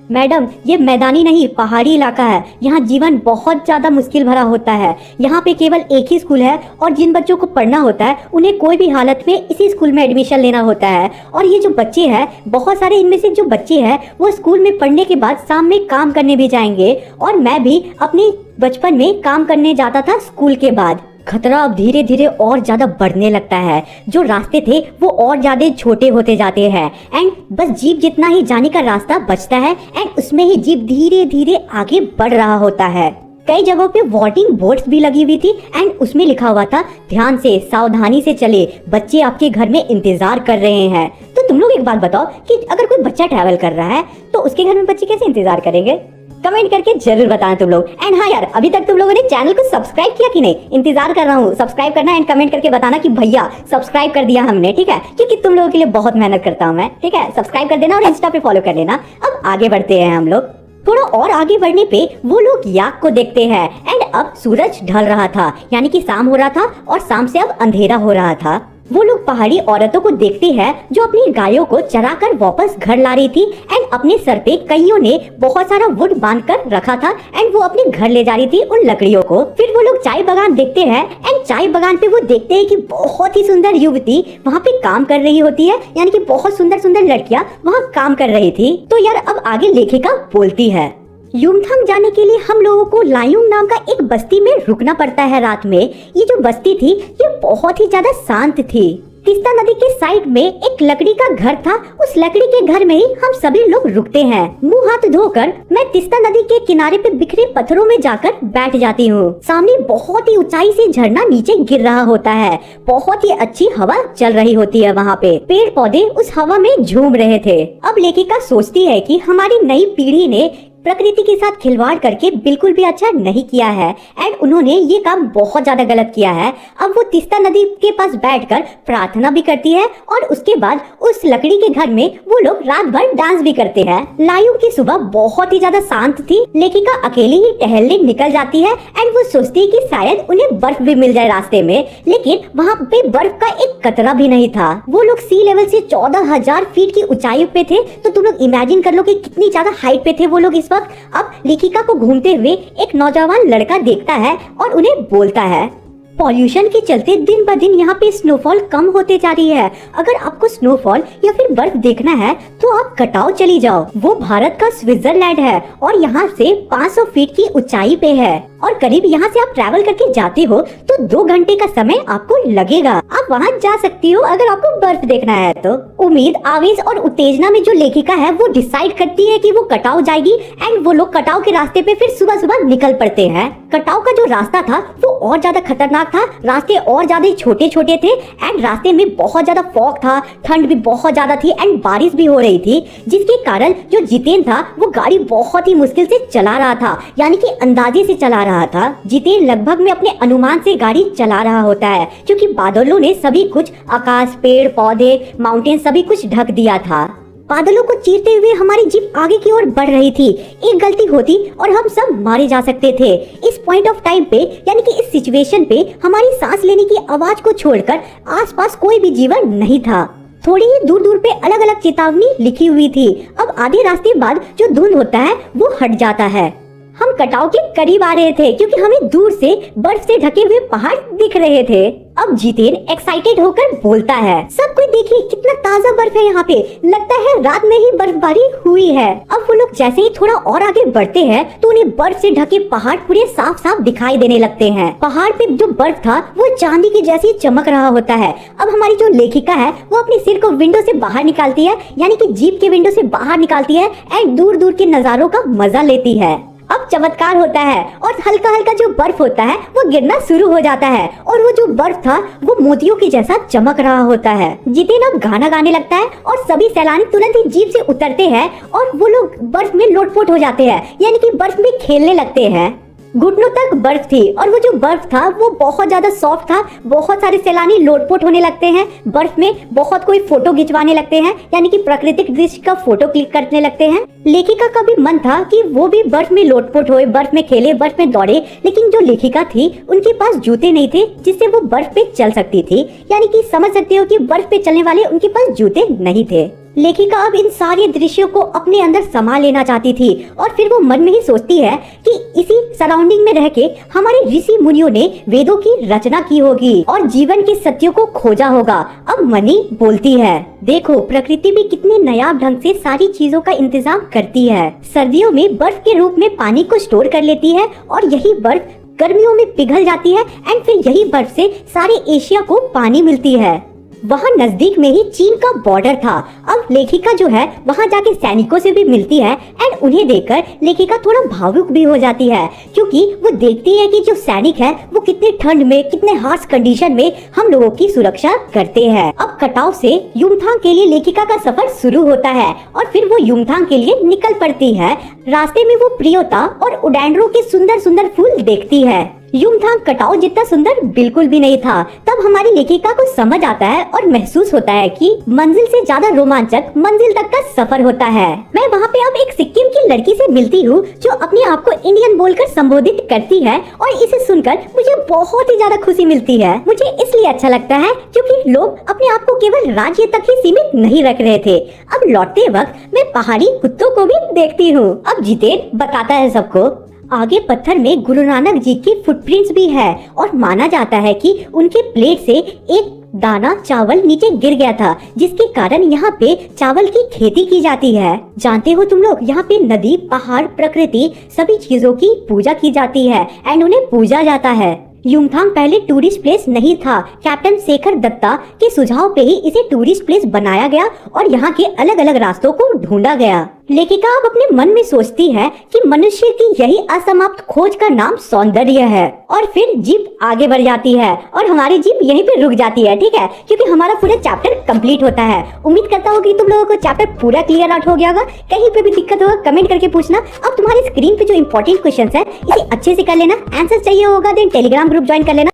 मैडम, ये मैदानी नहीं पहाड़ी इलाका है, यहाँ जीवन बहुत ज्यादा मुश्किल भरा होता है। यहाँ पे केवल एक ही स्कूल है और जिन बच्चों को पढ़ना होता है उन्हें कोई भी हालत में इसी स्कूल में एडमिशन लेना होता है। और ये जो बच्चे हैं, बहुत सारे इनमें से जो बच्चे हैं वो स्कूल में पढ़ने के बाद शाम में काम करने भी जाएंगे, और मैं भी अपने बचपन में काम करने जाता था स्कूल के बाद। खतरा अब धीरे धीरे और ज्यादा बढ़ने लगता है, जो रास्ते थे वो और ज्यादा छोटे होते जाते हैं एंड बस जीप जितना ही जाने का रास्ता बचता है एंड उसमें ही जीप धीरे धीरे आगे बढ़ रहा होता है। कई जगहों पे वार्निंग बोर्ड्स भी लगी हुई थी एंड उसमें लिखा हुआ था, ध्यान से सावधानी से चले, बच्चे आपके घर में इंतजार कर रहे हैं। तो तुम लोग एक बात बताओ कि अगर कोई बच्चा ट्रैवल कर रहा है तो उसके घर में बच्चे कैसे इंतजार करेंगे? कमेंट करके जरूर बताना तुम लोग। एंड हाँ यार, अभी तक तुम लोगों ने चैनल को सब्सक्राइब किया कि नहीं? इंतजार कर रहा हूँ सब्सक्राइब करना एंड कमेंट करके बताना कि भैया सब्सक्राइब कर दिया हमने, ठीक है? क्योंकि तुम लोगों के लिए बहुत मेहनत करता हूँ मैं, ठीक है? सब्सक्राइब कर देना और इंस्टा पे फॉलो कर लेना। अब आगे बढ़ते हैं हम लोग। थोड़ा और आगे बढ़ने पे वो लोग याक को देखते हैं एंड अब सूरज ढल रहा था, यानी कि शाम हो रहा था और शाम से अब अंधेरा हो रहा था। वो लोग पहाड़ी औरतों को देखते हैं जो अपनी गायों को चराकर वापस घर ला रही थी एंड अपने सर पे कईयों ने बहुत सारा वुड बांध कर रखा था एंड वो अपने घर ले जा रही थी उन लकड़ियों को। फिर वो लोग चाय बागान देखते हैं एंड चाय बागान पे वो देखते हैं कि बहुत ही सुंदर युवती वहाँ पे काम कर रही होती है, यानी कि बहुत सुंदर सुंदर लड़कियाँ वहाँ काम कर रही थी। तो यार अब आगे लेखिका बोलती है, युमथांग जाने के लिए हम लोगों को लायुंग नाम का एक बस्ती में रुकना पड़ता है रात में। ये जो बस्ती थी ये बहुत ही ज्यादा शांत थी। तीस्ता नदी के साइड में एक लकड़ी का घर था, उस लकड़ी के घर में ही हम सभी लोग रुकते हैं। मुंह हाथ धोकर मैं तीस्ता नदी के किनारे पे बिखरे पत्थरों में जाकर बैठ जाती हूँ। सामने बहुत ही ऊंचाई से झरना नीचे गिर रहा होता है, बहुत ही अच्छी हवा चल रही होती है। वहाँ पे पेड़ पौधे उस हवा में झूम रहे थे। अब लेखिका सोचती है कि हमारी नई पीढ़ी ने प्रकृति के साथ खिलवाड़ करके बिल्कुल भी अच्छा नहीं किया है एंड उन्होंने ये काम बहुत ज्यादा गलत किया है। अब वो तीस्ता नदी के पास बैठकर प्रार्थना भी करती है और उसके बाद उस लकड़ी के घर में वो लोग रात भर डांस भी करते हैं। लायुंग की सुबह बहुत ही ज्यादा शांत थी। लेखिका अकेली ही टहलने निकल जाती है एंड वो सोचती है कि शायद उन्हें बर्फ भी मिल जाए रास्ते में, लेकिन वहाँ पे बर्फ का एक कतरा भी नहीं था। वो लोग सी लेवल से 14,000 फीट की ऊंचाई पे थे, तो तुम लोग इमेजिन कर लो कि कितनी ज्यादा हाइट पे थे वो लोग इस वक्त। अब लेखिका को घूमते हुए एक नौजवान लड़का देखता है और उन्हें बोलता है, पॉल्यूशन के चलते दिन ब दिन यहाँ पे स्नोफॉल कम होते जा रही है। अगर आपको स्नोफॉल या फिर बर्फ देखना है तो आप कटाव चली जाओ। वो भारत का स्विट्जरलैंड है और यहाँ से 500 फीट की ऊंचाई पे है और करीब यहाँ से आप ट्रैवल करके जाते हो तो 2 घंटे का समय आपको लगेगा। आप वहाँ जा सकती हो अगर आपको बर्फ देखना है तो। उम्मीद, आवेश और उत्तेजना में जो लेखिका है वो डिसाइड करती है कि वो कटाव जाएगी एंड वो लोग कटाव के रास्ते पे फिर सुबह सुबह निकल पड़ते हैं। कटाव का जो रास्ता था वो और ज्यादा खतरनाक था, रास्ते और ज्यादा छोटे छोटे थे एंड रास्ते में बहुत ज्यादा फॉग था, ठंड भी बहुत ज्यादा थी एंड बारिश भी हो रही थी, जिसके कारण जो जितेन था वो गाड़ी बहुत ही मुश्किल से चला रहा था, यानी कि अंदाजे से चला रहा था। जितेन लगभग में अपने अनुमान से गाड़ी चला रहा होता है क्योंकि बादलों ने सभी कुछ, आकाश, पेड़ पौधे, माउंटेन सभी कुछ ढक दिया था। बादलों को चीरते हुए हमारी जीप आगे की ओर बढ़ रही थी। एक गलती होती और हम सब मारे जा सकते थे। इस पॉइंट ऑफ टाइम पे, यानी कि इस सिचुएशन पे हमारी सांस लेने की आवाज को छोड़कर आसपास कोई भी जीवन नहीं था। थोड़ी ही दूर दूर पे अलग अलग चेतावनी लिखी हुई थी। अब आधे रास्ते बाद जो धुंध होता है वो हट जाता है। हम कटाव के करीब आ रहे थे क्योंकि हमें दूर से बर्फ से ढके हुए पहाड़ दिख रहे थे। अब जितेन एक्साइटेड होकर बोलता है, सब कोई देखिए कितना ताजा बर्फ है यहाँ पे, लगता है रात में ही बर्फबारी हुई है। अब वो लोग जैसे ही थोड़ा और आगे बढ़ते हैं तो उन्हें बर्फ से ढके पहाड़ पूरे साफ साफ दिखाई देने लगते हैं। पहाड़ पे जो बर्फ था वो चांदी की जैसी चमक रहा होता है। अब हमारी जो लेखिका है वो अपने सिर को विंडो से बाहर निकालती है, यानी कि जीप के विंडो से बाहर निकालती है एंड दूर दूर के नजारों का मजा लेती है। अब चमत्कार होता है और हल्का हल्का जो बर्फ होता है वो गिरना शुरू हो जाता है और वो जो बर्फ था वो मोतियों के जैसा चमक रहा होता है। जितेन अब गाना गाने लगता है और सभी सैलानी तुरंत ही जीप से उतरते हैं और वो लोग बर्फ में लोटपोट हो जाते हैं, यानी कि बर्फ में खेलने लगते हैं। घुटनों तक बर्फ थी और वो जो बर्फ था वो बहुत ज्यादा सॉफ्ट था। बहुत सारे सैलानी लोटपोट होने लगते हैं बर्फ में, बहुत कोई फोटो खिंचवाने लगते हैं, यानी कि प्राकृतिक दृश्य का फोटो क्लिक करने लगते हैं। लेखिका का भी मन था कि वो भी बर्फ में लोटपोट होए, बर्फ में खेले, बर्फ में दौड़े, लेकिन जो लेखिका थी उनके पास जूते नहीं थे जिससे वो बर्फ पे चल सकती थी, यानी कि समझ सकते हो कि बर्फ पे चलने वाले उनके पास जूते नहीं थे। लेखिका अब इन सारे दृश्यों को अपने अंदर समा लेना चाहती थी और फिर वो मन में ही सोचती है कि इसी सराउंडिंग में रह के हमारे ऋषि मुनियों ने वेदों की रचना की होगी और जीवन के सत्यों को खोजा होगा। अब मणि बोलती है, देखो प्रकृति भी कितने नायाब ढंग से सारी चीजों का इंतजाम करती है। सर्दियों में बर्फ के रूप में पानी को स्टोर कर लेती है और यही बर्फ गर्मियों में पिघल जाती है एंड फिर यही बर्फ से सारे एशिया को पानी मिलती है। वहाँ नजदीक में ही चीन का बॉर्डर था। अब लेखिका जो है वहाँ जाके सैनिकों से भी मिलती है एंड उन्हें देखकर लेखिका थोड़ा भावुक भी हो जाती है, क्योंकि वो देखती है कि जो सैनिक है वो कितने ठंड में, कितने हार्श कंडीशन में हम लोगों की सुरक्षा करते हैं। अब कटाव से युमथांग के लिए लेखिका का सफर शुरू होता है और फिर वो युमथांग के लिए निकल पड़ती है। रास्ते में वो प्रियोता और उडैंड्रो के सुंदर सुंदर फूल देखती है। युमथांग कटाव जितना सुंदर बिल्कुल भी नहीं था। तब हमारी लेखिका को समझ आता है और महसूस होता है कि मंजिल से ज्यादा रोमांचक मंजिल तक का सफर होता है। मैं वहाँ पे अब एक सिक्किम की लड़की से मिलती हूँ जो अपने आप को इंडियन बोलकर संबोधित करती है और इसे सुनकर मुझे बहुत ही ज्यादा खुशी मिलती है। मुझे इसलिए अच्छा लगता है क्योंकि लोग अपने आप को केवल राज्य तक ही सीमित नहीं रख रहे थे। अब लौटते वक्त मैं पहाड़ी कुत्तों को भी देखती हूँ। अब जितेन बताता है सबको, आगे पत्थर में गुरु नानक जी की फुटप्रिंट्स भी है और माना जाता है कि उनके प्लेट से एक दाना चावल नीचे गिर गया था, जिसके कारण यहाँ पे चावल की खेती की जाती है। जानते हो तुम लोग, यहाँ पे नदी, पहाड़, प्रकृति सभी चीजों की पूजा की जाती है एंड उन्हें पूजा जाता है। युमथांग पहले टूरिस्ट प्लेस नहीं था। कैप्टन शेखर दत्ता के सुझाव पे ही इसे टूरिस्ट प्लेस बनाया गया और यहाँ के अलग अलग रास्तों को ढूंढा गया। लेखिका अब अपने मन में सोचती है कि मनुष्य की यही असमाप्त खोज का नाम सौंदर्य है और फिर जीप आगे बढ़ जाती है और हमारी जीप यहीं पे रुक जाती है, ठीक है, क्योंकि हमारा पूरा चैप्टर कंप्लीट होता है। उम्मीद करता हूँ कि तुम लोगों को चैप्टर पूरा क्लियर आउट हो गया होगा। कहीं पे भी दिक्कत होगा कमेंट करके पूछना। अब तुम्हारी स्क्रीन पे जो इम्पोर्टेंट क्वेश्चन है इसे अच्छे से कर लेना। आंसर चाहिए होगा देन टेलीग्राम ग्रुप ज्वाइन कर लेना।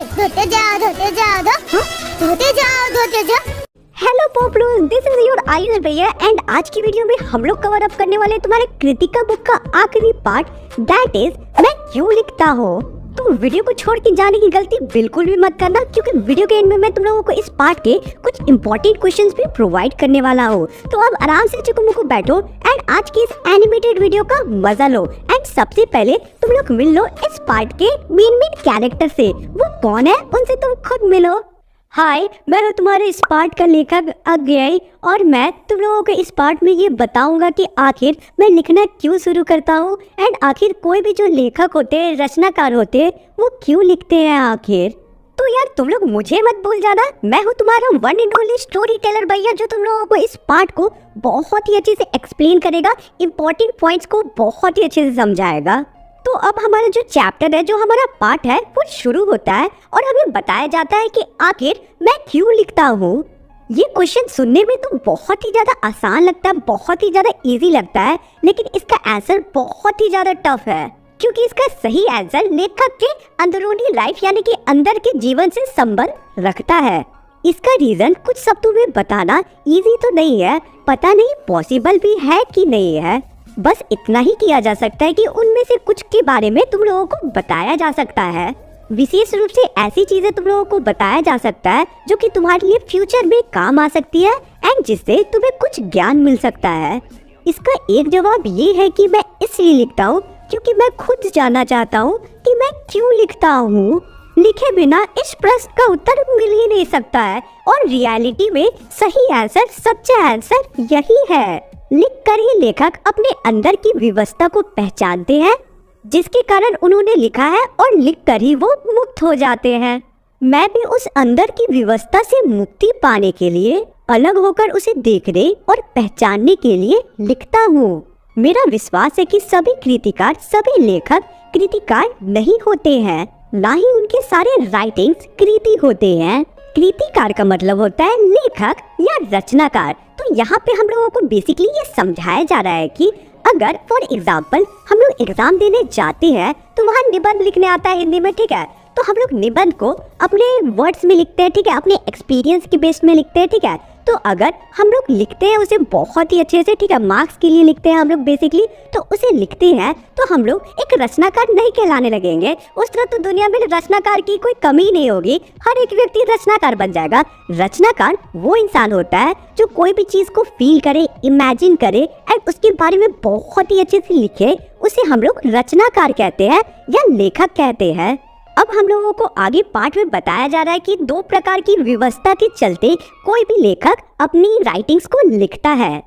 Hello पॉपुलर्स, this is your Ayush भैया एंड आज की वीडियो में हम लोग कवर अप करने वाले तुम्हारे कृतिका बुक का आखिरी पार्ट, दैट इज मैं क्यों लिखता हूँ। तो वीडियो को छोड़ के जाने की गलती बिल्कुल भी मत करना, क्योंकि वीडियो के एंड में मैं तुम लोगों को इस पार्ट के कुछ इंपॉर्टेंट क्वेश्चंस भी प्रोवाइड करने वाला हूँ। तो अब आराम से चुकमुकु बैठो एंड आज की इस एनिमेटेड वीडियो का मजा लो। एंड सबसे पहले तुम लोग मिल लो इस पार्ट के मेन कैरेक्टर से। वो कौन है उनसे तुम खुद मिलो। हाय, मैं हूँ तुम्हारे इस पार्ट का लेखक अज्ञेय और मैं तुम लोगों को इस पार्ट में ये बताऊंगा कि आखिर मैं लिखना क्यों शुरू करता हूँ एंड आखिर कोई भी जो लेखक होते हैं, रचनाकार होते हैं, वो क्यों लिखते हैं आखिर। तो यार तुम लोग मुझे मत भूल जाना, मैं हूँ तुम्हारा one and only story teller भैया, जो तुम लोगों को इस पार्ट को बहुत ही अच्छे से एक्सप्लेन करेगा, इंपॉर्टेंट पॉइंट्स को बहुत ही अच्छे से समझाएगा। तो अब हमारा जो चैप्टर है, जो हमारा पार्ट है, वो शुरू होता है और हमें बताया जाता है कि आखिर मैं क्यों लिखता हूँ। ये क्वेश्चन सुनने में तो बहुत ही ज्यादा आसान लगता है, बहुत ही ज्यादा इजी लगता है, लेकिन इसका आंसर बहुत ही ज्यादा टफ है, क्योंकि इसका सही आंसर लेखक के अंदरूनी लाइफ यानी कि अंदर के जीवन से संबंध रखता है। इसका रीजन कुछ शब्दों में बताना इजी तो नहीं है, पता नहीं पॉसिबल भी है कि नहीं है। बस इतना ही किया जा सकता है कि उनमें से कुछ के बारे में तुम लोगों को बताया जा सकता है। विशेष रूप से ऐसी चीजें तुम लोगों को बताया जा सकता है जो कि तुम्हारे लिए फ्यूचर में काम आ सकती है एंड जिससे तुम्हें कुछ ज्ञान मिल सकता है। इसका एक जवाब ये है कि मैं इसलिए लिखता हूँ क्योंकि क्योंकि मैं खुद जानना चाहता हूँ कि मैं क्यों लिखता हूँ। लिखे बिना इस प्रश्न का उत्तर मिल ही नहीं सकता है और रियलिटी में सही आंसर, सच्चा आंसर यही है। लिखकर ही लेखक अपने अंदर की विवशता को पहचानते हैं जिसके कारण उन्होंने लिखा है और लिखकर ही वो मुक्त हो जाते हैं। मैं भी उस अंदर की विवशता से मुक्ति पाने के लिए, अलग होकर उसे देखने और पहचानने के लिए लिखता हूँ। मेरा विश्वास है कि सभी कृतिकार, सभी लेखक कृतिकार नहीं होते हैं, ना ही उनके सारे राइटिंग्स कृति होते हैं। कृतिकार का मतलब होता है लेखक या रचनाकार। तो यहाँ पे हम लोगों को बेसिकली ये समझाया जा रहा है कि अगर फॉर एग्जाम्पल हम लोग एग्जाम देने जाते हैं तो वहाँ निबंध लिखने आता है हिंदी में, ठीक है, तो हम लोग निबंध को अपने वर्ड्स में लिखते हैं, ठीक है, अपने एक्सपीरियंस के बेस में लिखते हैं, ठीक है। तो अगर हम लोग लिखते हैं उसे बहुत ही अच्छे से, ठीक है, मार्क्स के लिए लिखते हैं हम लोग बेसिकली, तो उसे लिखते हैं तो हम लोग एक रचनाकार नहीं कहलाने लगेंगे। उस तरह तो दुनिया में रचनाकार की कोई कमी नहीं होगी, हर एक व्यक्ति रचनाकार बन जाएगा। रचनाकार वो इंसान होता है जो कोई भी चीज को फील करे, इमेजिन करे एंड उसके बारे में बहुत ही अच्छे से लिखे, उसे हम लोग रचनाकार कहते हैं या लेखक कहते हैं। अब हम लोगों को आगे पाठ में बताया जा रहा है कि दो प्रकार की विवशता के चलते कोई भी लेखक अपनी राइटिंग्स को लिखता है।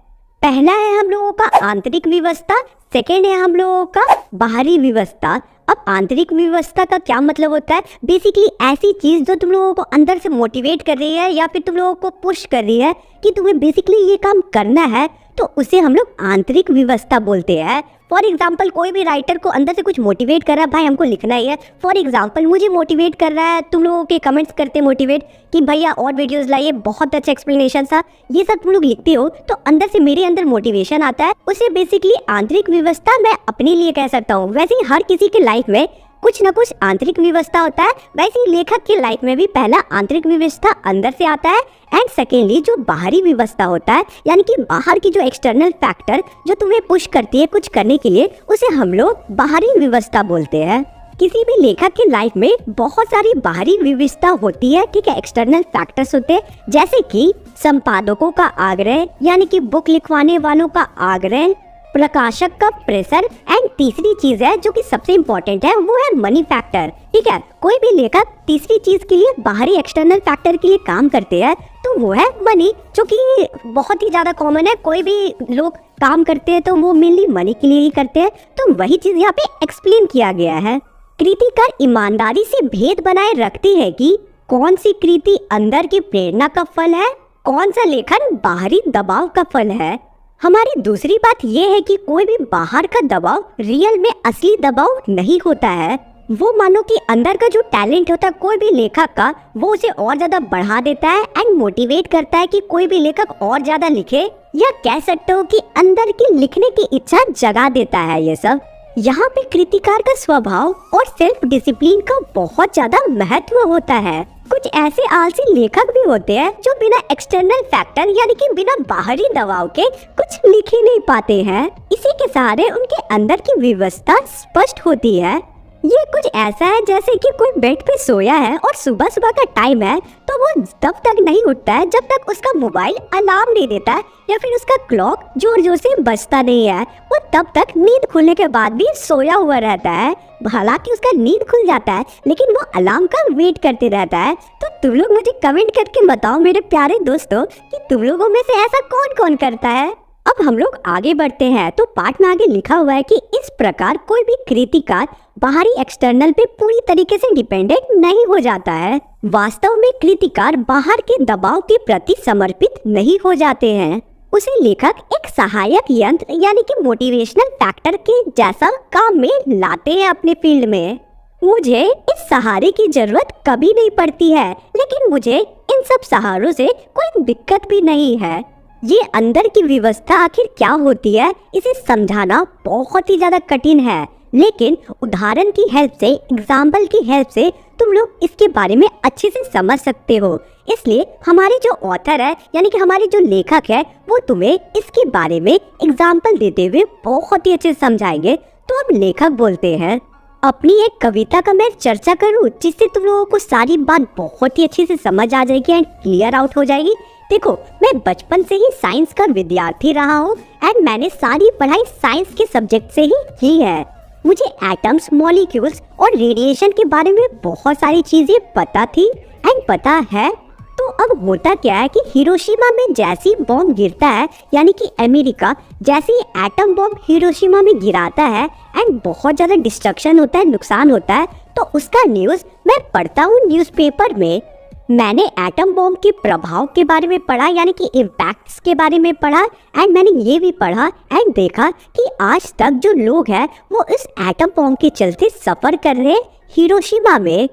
पहला है हम लोगों का आंतरिक विवशता, सेकेंड है हम लोगों का बाहरी विवशता। अब आंतरिक विवशता का क्या मतलब होता है? बेसिकली ऐसी चीज जो तुम लोगों को अंदर से मोटिवेट कर रही है या फिर तुम लोगों को पुश कर रही है कि तुम्हें बेसिकली ये काम करना है, तो उसे हम लोग आंतरिक विवशता बोलते हैं। फॉर एग्जाम्पल कोई भी राइटर को अंदर से कुछ मोटिवेट कर रहा है, भाई हमको लिखना ही है। फॉर एग्जाम्पल मुझे मोटिवेट कर रहा है, तुम लोगों के कमेंट्स करते मोटिवेट कि भैया और वीडियोस लाइए, बहुत अच्छा एक्सप्लेनेशन था, ये सब तुम लोग लिखते हो तो अंदर से मेरे अंदर मोटिवेशन आता है। उसे बेसिकली आंतरिक विवशता मैं अपने लिए कह सकता हूँ। वैसे ही हर किसी के लाइफ में कुछ ना कुछ आंतरिक विवशता होता है, वैसे ही लेखक की लाइफ में भी पहला आंतरिक विवशता अंदर से आता है एंड सेकेंडली जो बाहरी विवशता होता है, यानी कि बाहर की जो एक्सटर्नल फैक्टर जो तुम्हें पुश करती है कुछ करने के लिए, उसे हम लोग बाहरी विवशता बोलते हैं। किसी भी लेखक की लाइफ में बहुत सारी बाहरी विवशता होती है, ठीक है, एक्सटर्नल फैक्टर्स होते हैं, जैसे कि संपादकों का आग्रह, यानी कि बुक लिखवाने वालों का आग्रह, प्रकाशक का प्रेशर एंड तीसरी चीज है जो कि सबसे इम्पोर्टेंट है, वो है मनी फैक्टर। ठीक है, कोई भी लेखक तीसरी चीज के लिए बाहरी एक्सटर्नल फैक्टर के लिए काम करते हैं तो वो है मनी, जो कि बहुत ही ज्यादा कॉमन है। कोई भी लोग काम करते हैं तो वो मेनली मनी के लिए ही करते हैं, तो वही चीज यहाँ पे एक्सप्लेन किया गया है। कृतिकार ईमानदारी से भेद बनाए रखती है कि कौन सी कृति अंदर की प्रेरणा का फल है, कौन सा लेखन बाहरी दबाव का फल है। हमारी दूसरी बात यह है कि कोई भी बाहर का दबाव रियल में असली दबाव नहीं होता है। वो मानो कि अंदर का जो टैलेंट होता है कोई भी लेखक का, वो उसे और ज्यादा बढ़ा देता है एंड मोटिवेट करता है कि कोई भी लेखक और ज्यादा लिखे, या कह सकते हो कि अंदर की लिखने की इच्छा जगा देता है ये सब। यहाँ पे कृतिकार का स्वभाव और सेल्फ डिसिप्लिन का बहुत ज्यादा महत्व होता है। कुछ ऐसे आलसी लेखक भी होते हैं जो बिना एक्सटर्नल फैक्टर यानी कि बिना बाहरी दबाव के कुछ लिख ही नहीं पाते हैं। इसी के सहारे उनके अंदर की विवशता स्पष्ट होती है। ये कुछ ऐसा है जैसे कि कोई बेड पे सोया है और सुबह सुबह का टाइम है, तो वो तब तक नहीं उठता है जब तक उसका मोबाइल अलार्म नहीं देता है या फिर उसका क्लॉक जोर जोर से बजता नहीं है। वो तब तक नींद खुलने के बाद भी सोया हुआ रहता है। हालांकि उसका नींद खुल जाता है लेकिन वो अलार्म का वेट करते रहता है। तो तुम लोग मुझे कमेंट करके बताओ मेरे प्यारे दोस्तों कि तुम लोगों में से ऐसा कौन कौन करता है। अब हम लोग आगे बढ़ते हैं तो पाठ में आगे लिखा हुआ है कि इस प्रकार कोई भी कृतिकार बाहरी एक्सटर्नल पे पूरी तरीके से डिपेंडेंट नहीं हो जाता है। वास्तव में कृतिकार बाहर के दबाव के प्रति समर्पित नहीं हो जाते हैं। उसे लेखक एक सहायक यंत्र यानी कि मोटिवेशनल फैक्टर के जैसा काम में लाते हैं अपने फील्ड में। मुझे इस सहारे की जरूरत कभी नहीं पड़ती है, लेकिन मुझे इन सब सहारों से कोई दिक्कत भी नहीं है। ये अंदर की व्यवस्था आखिर क्या होती है, इसे समझाना बहुत ही ज्यादा कठिन है, लेकिन उदाहरण की हेल्प से, एग्जाम्पल की हेल्प से तुम लोग इसके बारे में अच्छे से समझ सकते हो। इसलिए हमारे जो ऑथर है यानी कि हमारे जो लेखक है वो तुम्हें इसके बारे में एग्जाम्पल देते हुए बहुत ही अच्छे से समझाएंगे। तो अब लेखक बोलते हैं, अपनी एक कविता का मैं चर्चा करूं जिससे तुम लोगों को सारी बात बहुत ही अच्छे से समझ आ जाएगी एंड क्लियर आउट हो जाएगी। देखो, मैं बचपन से ही साइंस का विद्यार्थी रहा हूँ एंड मैंने सारी पढ़ाई साइंस के सब्जेक्ट से ही की है। मुझे एटम्स, मॉलिक्यूल्स और रेडिएशन के बारे में बहुत सारी चीजें पता थी एंड पता है। तो अब होता क्या है कि हिरोशिमा में जैसी बॉम्ब गिरता है, यानी कि अमेरिका जैसे ही एटम बॉम्ब हिरोशिमा में गिराता है एंड बहुत ज़्यादा डिस्ट्रक्शन होता है, नुकसान होता है, तो उसका न्यूज़ मैं पढ़ता हूँ न्यूज़पेपर में। मैंने एटम बॉम्ब के प्रभाव के बारे में पढ़ा, यानी कि इम्पैक्ट्स के बारे में पढ़ा एंड मैंने ये भी पढ़ा एंड देखा कि आज तक जो लोग हैं वो इस एटम बॉम्ब के चलते सफ़र कर रहे हैं हिरोशिमा में।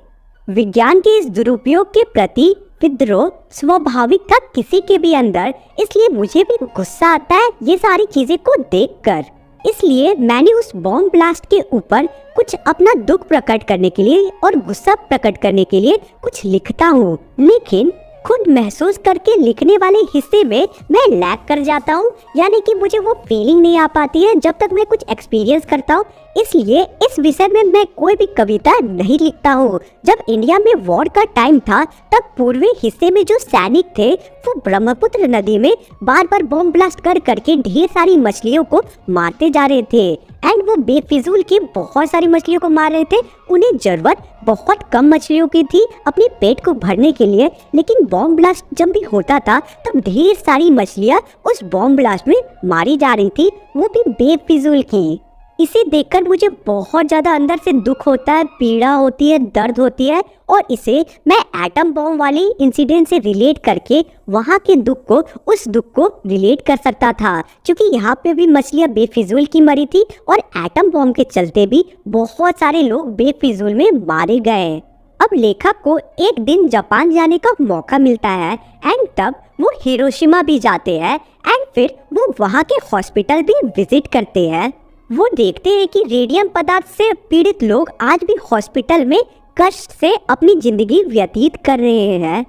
विज्ञान के इस दुरुपयोग के प्रति विद्रोह स्वाभाविक था किसी के भी अंदर, इसलिए मुझे भी गुस्सा आता है ये सारी चीज़ें को देखकर। इसलिए मैंने उस बॉम्ब ब्लास्ट के ऊपर कुछ अपना दुख प्रकट करने के लिए और गुस्सा प्रकट करने के लिए कुछ लिखता हूँ, लेकिन खुद महसूस करके लिखने वाले हिस्से में मैं लैग कर जाता हूँ, यानी कि मुझे वो फीलिंग नहीं आ पाती है जब तक मैं कुछ एक्सपीरियंस करता हूँ। इसलिए इस विषय में मैं कोई भी कविता नहीं लिखता हूँ। जब इंडिया में वॉर का टाइम था तब पूर्वी हिस्से में जो सैनिक थे वो ब्रह्मपुत्र नदी में बार बार बॉम्ब ब्लास्ट कर करके ढेर सारी मछलियों को मारते जा रहे थे एंड वो बेफिजूल की बहुत सारी मछलियों को मार रहे थे। उन्हें जरूरत बहुत कम मछलियों की थी अपने पेट को भरने के लिए, लेकिन बॉम्ब ब्लास्ट जब भी होता था तब ढेर सारी मछलियाँ उस बॉम्ब ब्लास्ट में मारी जा रही थी, वो भी बेफिजूल की। इसे देखकर मुझे बहुत ज़्यादा अंदर से दुख होता है, पीड़ा होती है, दर्द होती है, और इसे मैं एटम बॉम्ब वाले इंसिडेंट से रिलेट करके वहाँ के दुख को उस दुख को रिलेट कर सकता था, क्योंकि यहाँ पे भी मछलियाँ बेफिजूल की मरी थी और एटम बॉम्ब के चलते भी बहुत सारे लोग बेफिजूल में मारे गए। अब लेखक को एक दिन जापान जाने का मौका मिलता है एंड तब वो हिरोशिमा भी जाते हैं एंड फिर वो वहाँ के हॉस्पिटल भी विजिट करते हैं। वो देखते हैं कि रेडियम पदार्थ से पीड़ित लोग आज भी हॉस्पिटल में कष्ट से अपनी जिंदगी व्यतीत कर रहे हैं।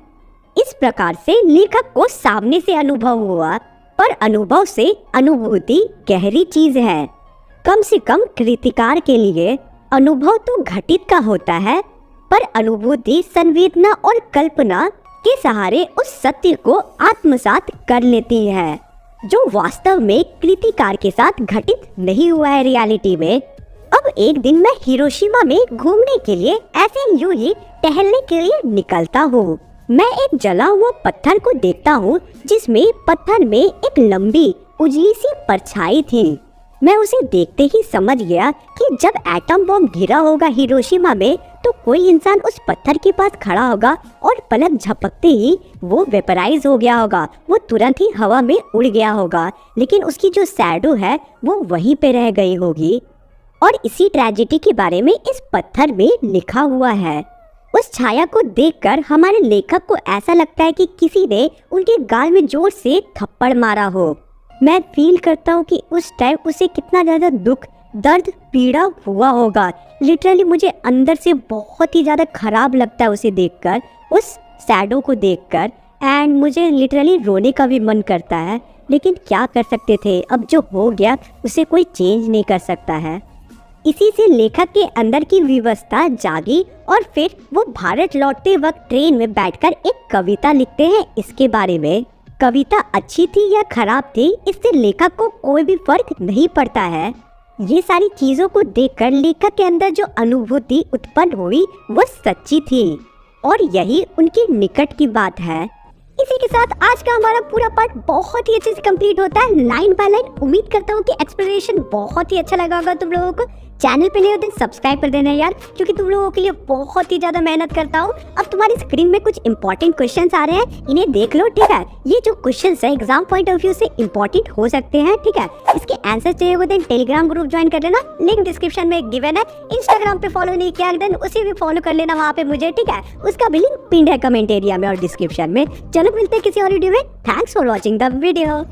इस प्रकार से लेखक को सामने से अनुभव हुआ, पर अनुभव से अनुभूति गहरी चीज है। कम से कम कृतिकार के लिए अनुभव तो घटित का होता है, पर अनुभूति संवेदना और कल्पना के सहारे उस सत्य को आत्मसात कर लेती है जो वास्तव में कृतिकार के साथ घटित नहीं हुआ है रियलिटी में। अब एक दिन मैं हिरोशिमा में घूमने के लिए ऐसे यूं ही टहलने के लिए निकलता हूँ। मैं एक जला हुआ पत्थर को देखता हूँ जिसमें पत्थर में एक लंबी उजली सी परछाई थी। मैं उसे देखते ही समझ गया कि जब एटम बॉम्ब गिरा होगा हिरोशिमा में तो कोई इंसान उस पत्थर के पास खड़ा होगा और पलक झपकते ही वो वेपराइज हो गया होगा, वो तुरंत ही हवा में उड़ गया होगा, लेकिन उसकी जो शैडो है वो वहीं पे रह गई होगी। और इसी ट्रेजेडी के बारे में इस पत्थर में लिखा हुआ है। उस छाया को देखकर हमारे लेखक को ऐसा लगता है कि किसी ने उनके गाल में जोर से थप्पड़ मारा हो। मैं फील करता हूँ कि उस टाइम उसे कितना ज़्यादा दुख, दर्द, पीड़ा हुआ होगा। लिटरली मुझे अंदर से बहुत ही ज़्यादा खराब लगता है उसे देखकर, उस शैडो को देखकर, एंड मुझे लिटरली रोने का भी मन करता है, लेकिन क्या कर सकते थे, अब जो हो गया उसे कोई चेंज नहीं कर सकता है। इसी से लेखक के अंदर की व्यवस्था जागी और फिर वो भारत लौटते वक्त ट्रेन में बैठकर एक कविता लिखते हैं इसके बारे में। कविता अच्छी थी या खराब थी इससे लेखक को कोई भी फर्क नहीं पड़ता है। ये सारी चीज़ों को देखकर लेखक के अंदर जो अनुभूति उत्पन्न हुई वो सच्ची थी और यही उनके निकट की बात है। इसी के साथ आज का हमारा पूरा पार्ट बहुत ही अच्छे से कंप्लीट होता है लाइन बाय लाइन। उम्मीद करता हूँ कि एक्सप्लेनेशन बहुत ही अच्छा लगा होगा तुम लोगों को। चैनल पे नहीं हो तो सब्सक्राइब कर देना यार, क्योंकि तुम लोगों के लिए बहुत ही ज्यादा मेहनत करता हूँ। अब तुम्हारी स्क्रीन में कुछ इंपॉर्टेंट क्वेश्चंस आ रहे हैं, इन्हें देख लो, ठीक है। ये जो क्वेश्चंस है एग्जाम पॉइंट ऑफ व्यू से इंपॉर्टेंट हो सकते हैं, ठीक है। इसके आंसर चाहिए होगा देन टेलीग्राम ग्रुप ज्वाइन कर लेना, लिंक डिस्क्रिप्शन में गिवन है। इंस्टाग्राम पे फॉलो नहीं किया देन उसे भी फॉलो कर लेना वहाँ पे मुझे, ठीक है। उसका भी लिंक पिन है कमेंट एरिया में और डिस्क्रिप्शन में। चलो मिलते हैं किसी और वीडियो में। Thanks for watching the video.